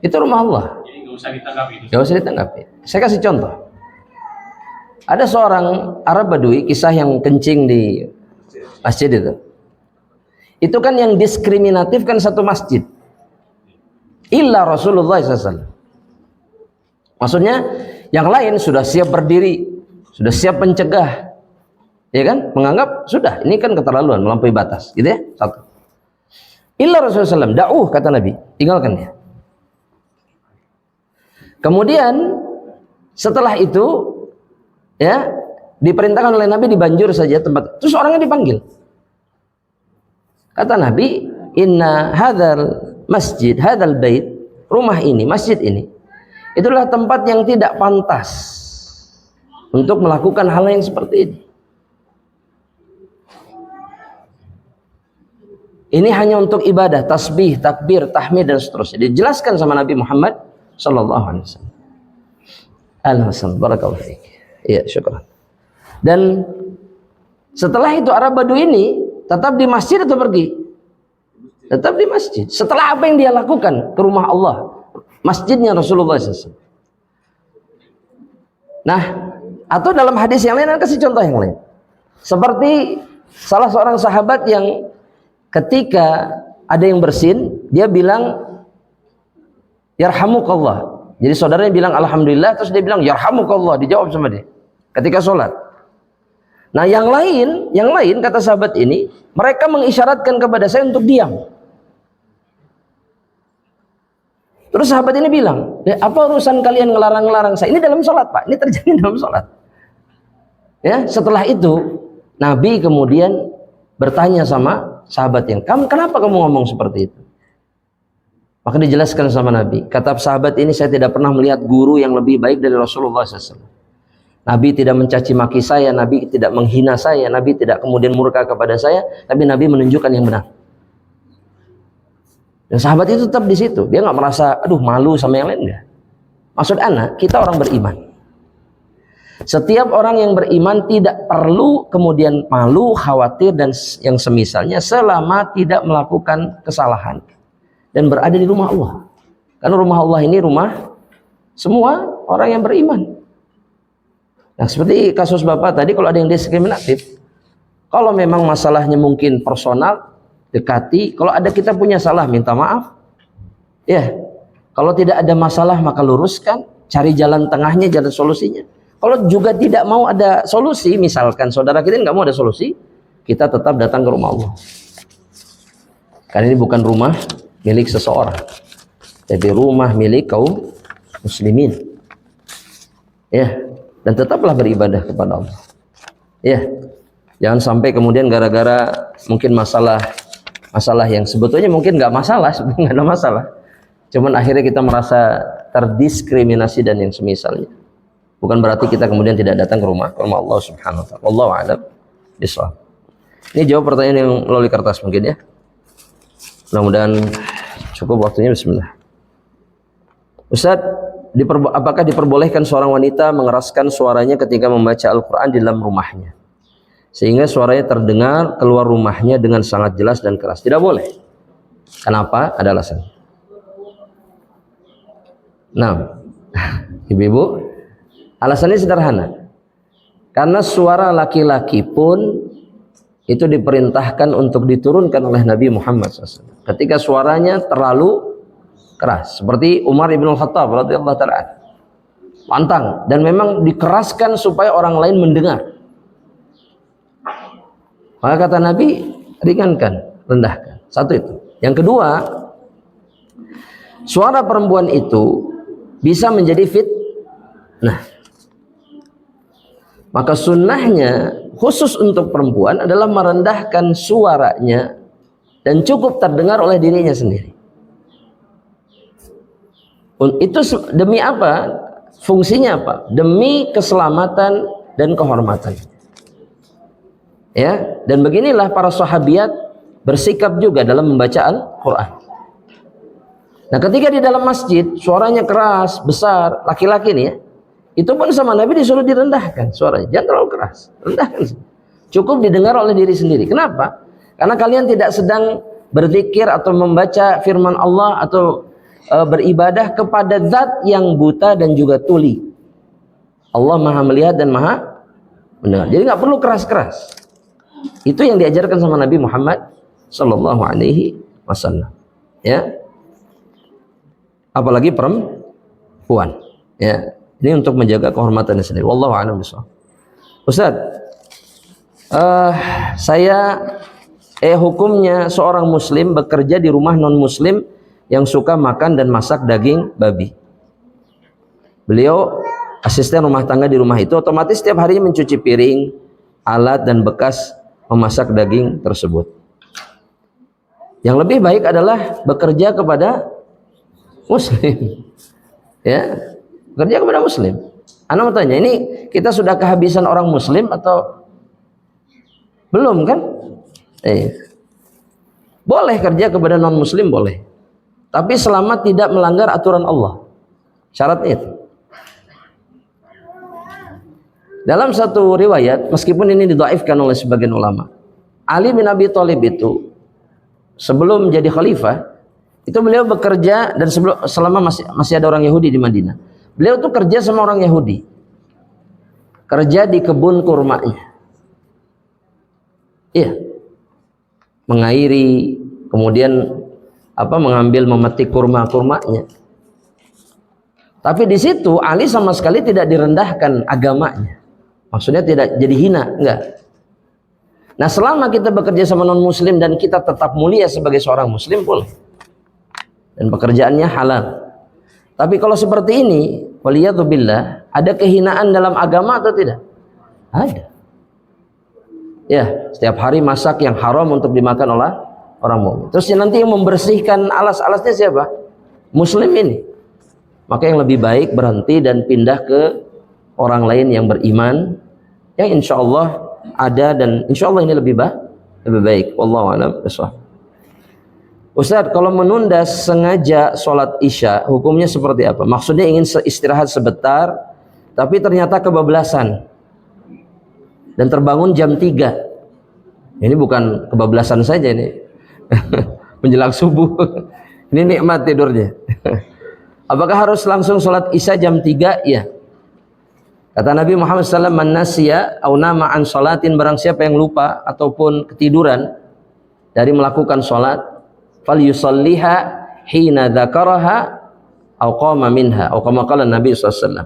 Itu rumah Allah. Jadi nggak usah ditanggapi itu. Nggak usah ditanggapi. Saya kasih contoh. Ada seorang Arab Badui, kisah yang kencing di masjid itu. Itu kan yang diskriminatif kan satu masjid. Illa Rasulullah SAW. Maksudnya yang lain sudah siap berdiri, sudah siap mencegah, ya kan? Menganggap sudah ini kan keterlaluan, melampaui batas, gitu ya. Satu. Illa Rasulullah SAW, da'uh kata Nabi, tinggalkan dia. Kemudian setelah itu ya diperintahkan oleh Nabi dibanjur saja tempat. Terus orangnya dipanggil. Kata Nabi, inna hadzal masjid, hadzal bait, rumah ini, masjid ini, itulah tempat yang tidak pantas untuk melakukan hal yang seperti ini. Ini hanya untuk ibadah, tasbih, takbir, tahmid dan seterusnya. Dijelaskan sama Nabi Muhammad sallallahu alaihi wasallam. Alhamdulillah, barakallahu fiik. Iya, syukran. Dan setelah itu Arab Badui ini tetap di masjid atau pergi? Tetap di masjid. Setelah apa yang dia lakukan ke rumah Allah, masjidnya Rasulullah SAW. Nah, atau dalam hadis yang lain, saya kasih contoh yang lain. Seperti salah seorang sahabat yang ketika ada yang bersin, dia bilang yarhamukallah. Jadi saudaranya bilang alhamdulillah, terus dia bilang yarhamukallah, dijawab sama dia ketika sholat. Nah yang lain kata sahabat ini, mereka mengisyaratkan kepada saya untuk diam. Terus sahabat ini bilang, apa urusan kalian ngelarang-ngelarang saya? Ini dalam sholat Pak, ini terjadi dalam sholat. Ya, setelah itu Nabi kemudian bertanya sama sahabat yang, kenapa kamu ngomong seperti itu? Maka dijelaskan sama Nabi, kata sahabat ini, saya tidak pernah melihat guru yang lebih baik dari Rasulullah SAW. Nabi tidak mencaci maki saya, Nabi tidak menghina saya, Nabi tidak kemudian murka kepada saya, tapi Nabi menunjukkan yang benar. Dan sahabat itu tetap di situ, dia nggak merasa aduh malu sama yang lain, enggak. Maksud anak, kita orang beriman. Setiap orang yang beriman tidak perlu kemudian malu, khawatir dan yang semisalnya selama tidak melakukan kesalahan dan berada di rumah Allah. Karena rumah Allah ini rumah semua orang yang beriman. Nah, seperti kasus Bapak tadi, kalau ada yang diskriminatif, kalau memang masalahnya mungkin personal, dekati. Kalau ada kita punya salah, minta maaf. Ya. Kalau tidak ada masalah maka luruskan, cari jalan tengahnya, jalan solusinya. Kalau juga tidak mau ada solusi, misalkan saudara kita nggak mau ada solusi, kita tetap datang ke rumah Allah. Karena ini bukan rumah milik seseorang, tapi rumah milik kaum muslimin. Ya, dan tetaplah beribadah kepada Allah. Ya, jangan sampai kemudian gara-gara mungkin masalah yang sebetulnya mungkin nggak masalah, sebenarnya nggak ada masalah. Cuman akhirnya kita merasa terdiskriminasi dan yang semisalnya. Bukan berarti kita kemudian tidak datang ke rumah Allah Subhanahu wa taala. Wallahu a'lam bishawab. Ini jawab pertanyaan yang melalui kertas mungkin ya. Mudah-mudahan cukup waktunya. Bismillah. Ustaz, apakah diperbolehkan seorang wanita mengeraskan suaranya ketika membaca Al-Quran di dalam rumahnya sehingga suaranya terdengar keluar rumahnya dengan sangat jelas dan keras? Tidak boleh. Kenapa? Ada alasan. Nah, ibu-ibu, alasannya sederhana. Karena suara laki-laki pun itu diperintahkan untuk diturunkan oleh Nabi Muhammad SAW. Ketika suaranya terlalu keras, seperti Umar ibn Khattab radhiyallahu ta'ala, pantang, dan memang dikeraskan supaya orang lain mendengar. Maka kata Nabi, ringankan, rendahkan. Satu itu. Yang kedua, suara perempuan itu bisa menjadi fitnah. Maka sunnahnya khusus untuk perempuan adalah merendahkan suaranya dan cukup terdengar oleh dirinya sendiri. Itu demi apa? Fungsinya apa? Demi keselamatan dan kehormatan. Ya, dan beginilah para sahabiat bersikap juga dalam membaca Al-Quran. Nah, ketika di dalam masjid suaranya keras, besar, laki-laki nih ya, itu pun sama Nabi disuruh direndahkan suaranya, jangan terlalu keras, rendahkan. Cukup didengar oleh diri sendiri. Kenapa? Karena kalian tidak sedang berzikir atau membaca firman Allah atau beribadah kepada zat yang buta dan juga tuli. Allah maha melihat dan maha mendengar. Jadi nggak perlu keras-keras. Itu yang diajarkan sama Nabi Muhammad Sallallahu Alaihi Wasallam. Ya. Apalagi perempuan. Ya. Ini untuk menjaga kehormatannya sendiri. Wallahu a'lam bishawab. Ustaz, hukumnya seorang muslim bekerja di rumah non muslim yang suka makan dan masak daging babi. Beliau asisten rumah tangga di rumah itu, otomatis setiap harinya mencuci piring, alat dan bekas memasak daging tersebut. Yang lebih baik adalah bekerja kepada muslim. Ya, bekerja kepada muslim. Anda mau tanya, ini kita sudah kehabisan orang muslim atau belum kan? Boleh kerja kepada non muslim, boleh. Tapi selama tidak melanggar aturan Allah. Syaratnya itu. Dalam satu riwayat, meskipun ini didhaifkan oleh sebagian ulama, Ali bin Abi Thalib itu sebelum menjadi khalifah, itu beliau bekerja, dan selama masih ada orang Yahudi di Madinah, beliau tuh kerja sama orang Yahudi, kerja di kebun kurmanya. Iya, mengairi, kemudian mengambil memetik kurma-kurmanya. Tapi di situ Ali sama sekali tidak direndahkan agamanya. Maksudnya tidak jadi hina, enggak. Nah, selama kita bekerja sama non muslim dan kita tetap mulia sebagai seorang muslim, boleh. Dan pekerjaannya halal. Tapi kalau seperti ini, waliyadzubillah, ada kehinaan dalam agama atau tidak? Ada. Ya, setiap hari masak yang haram untuk dimakan oleh orang mukmin. Terus nanti yang membersihkan alas-alasnya siapa? Muslim ini. Maka yang lebih baik berhenti dan pindah ke orang lain yang beriman, yang insya Allah ada, dan insya Allah ini lebih baik. Wallahu a'lam bishawab. Ustaz, kalau menunda sengaja sholat isya, hukumnya seperti apa? Maksudnya ingin istirahat sebentar, tapi ternyata kebablasan dan terbangun jam 3. Ini bukan kebablasan saja ini. Menjelang subuh. Ini nikmat tidurnya. Apakah harus langsung sholat isya jam 3? Ya. Kata Nabi Muhammad SAW, man nasiya au nama an sholatin, barang siapa yang lupa ataupun ketiduran dari melakukan sholat, fal yusalliha hina dzakaraha au qama minha, au kama qala Nabi SAW.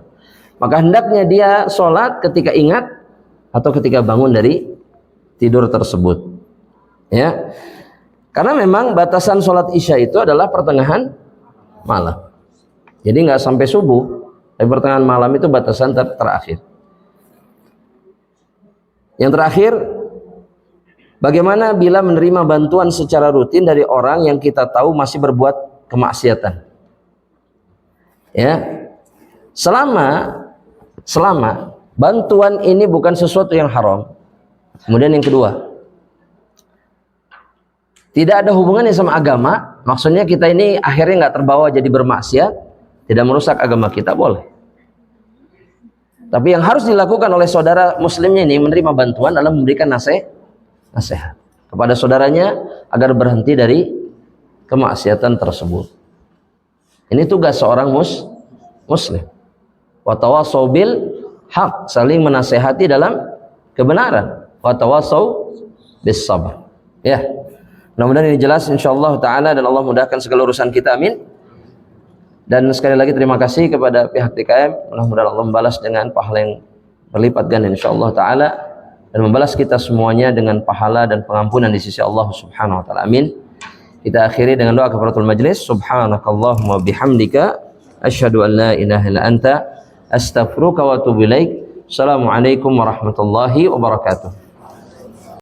Maka hendaknya dia sholat ketika ingat atau ketika bangun dari tidur tersebut. Ya, karena memang batasan sholat isya itu adalah pertengahan malam. Jadi nggak sampai subuh, tapi pertengahan malam itu batasan terakhir. Yang terakhir, bagaimana bila menerima bantuan secara rutin dari orang yang kita tahu masih berbuat kemaksiatan? Ya, selama bantuan ini bukan sesuatu yang haram. Kemudian yang kedua, tidak ada hubungannya sama agama. Maksudnya kita ini akhirnya nggak terbawa jadi bermaksiat, tidak merusak agama kita, boleh. Tapi yang harus dilakukan oleh saudara muslimnya ini menerima bantuan adalah memberikan nasihat kepada saudaranya agar berhenti dari kemaksiatan tersebut. Ini tugas seorang muslim. Wa tawassaw bil haq, saling menasehati dalam kebenaran. Wa tawassaw bis sabr. Ya. Mudah-mudahan ini jelas insyaallah taala, dan Allah mudahkan segala urusan kita, amin. Dan sekali lagi terima kasih kepada pihak DKM. Mudah-mudahan Allah membalas dengan pahala yang berlipat ganda insyaallah taala, dan membalas kita semuanya dengan pahala dan pengampunan di sisi Allah Subhanahu wa taala. Amin. Kita akhiri dengan doa kafaratul majlis. Subhanakallahumma bihamdika asyhadu an la ilaha illa anta astaghfiruka wa atubu ilaik. Assalamualaikum warahmatullahi wabarakatuh.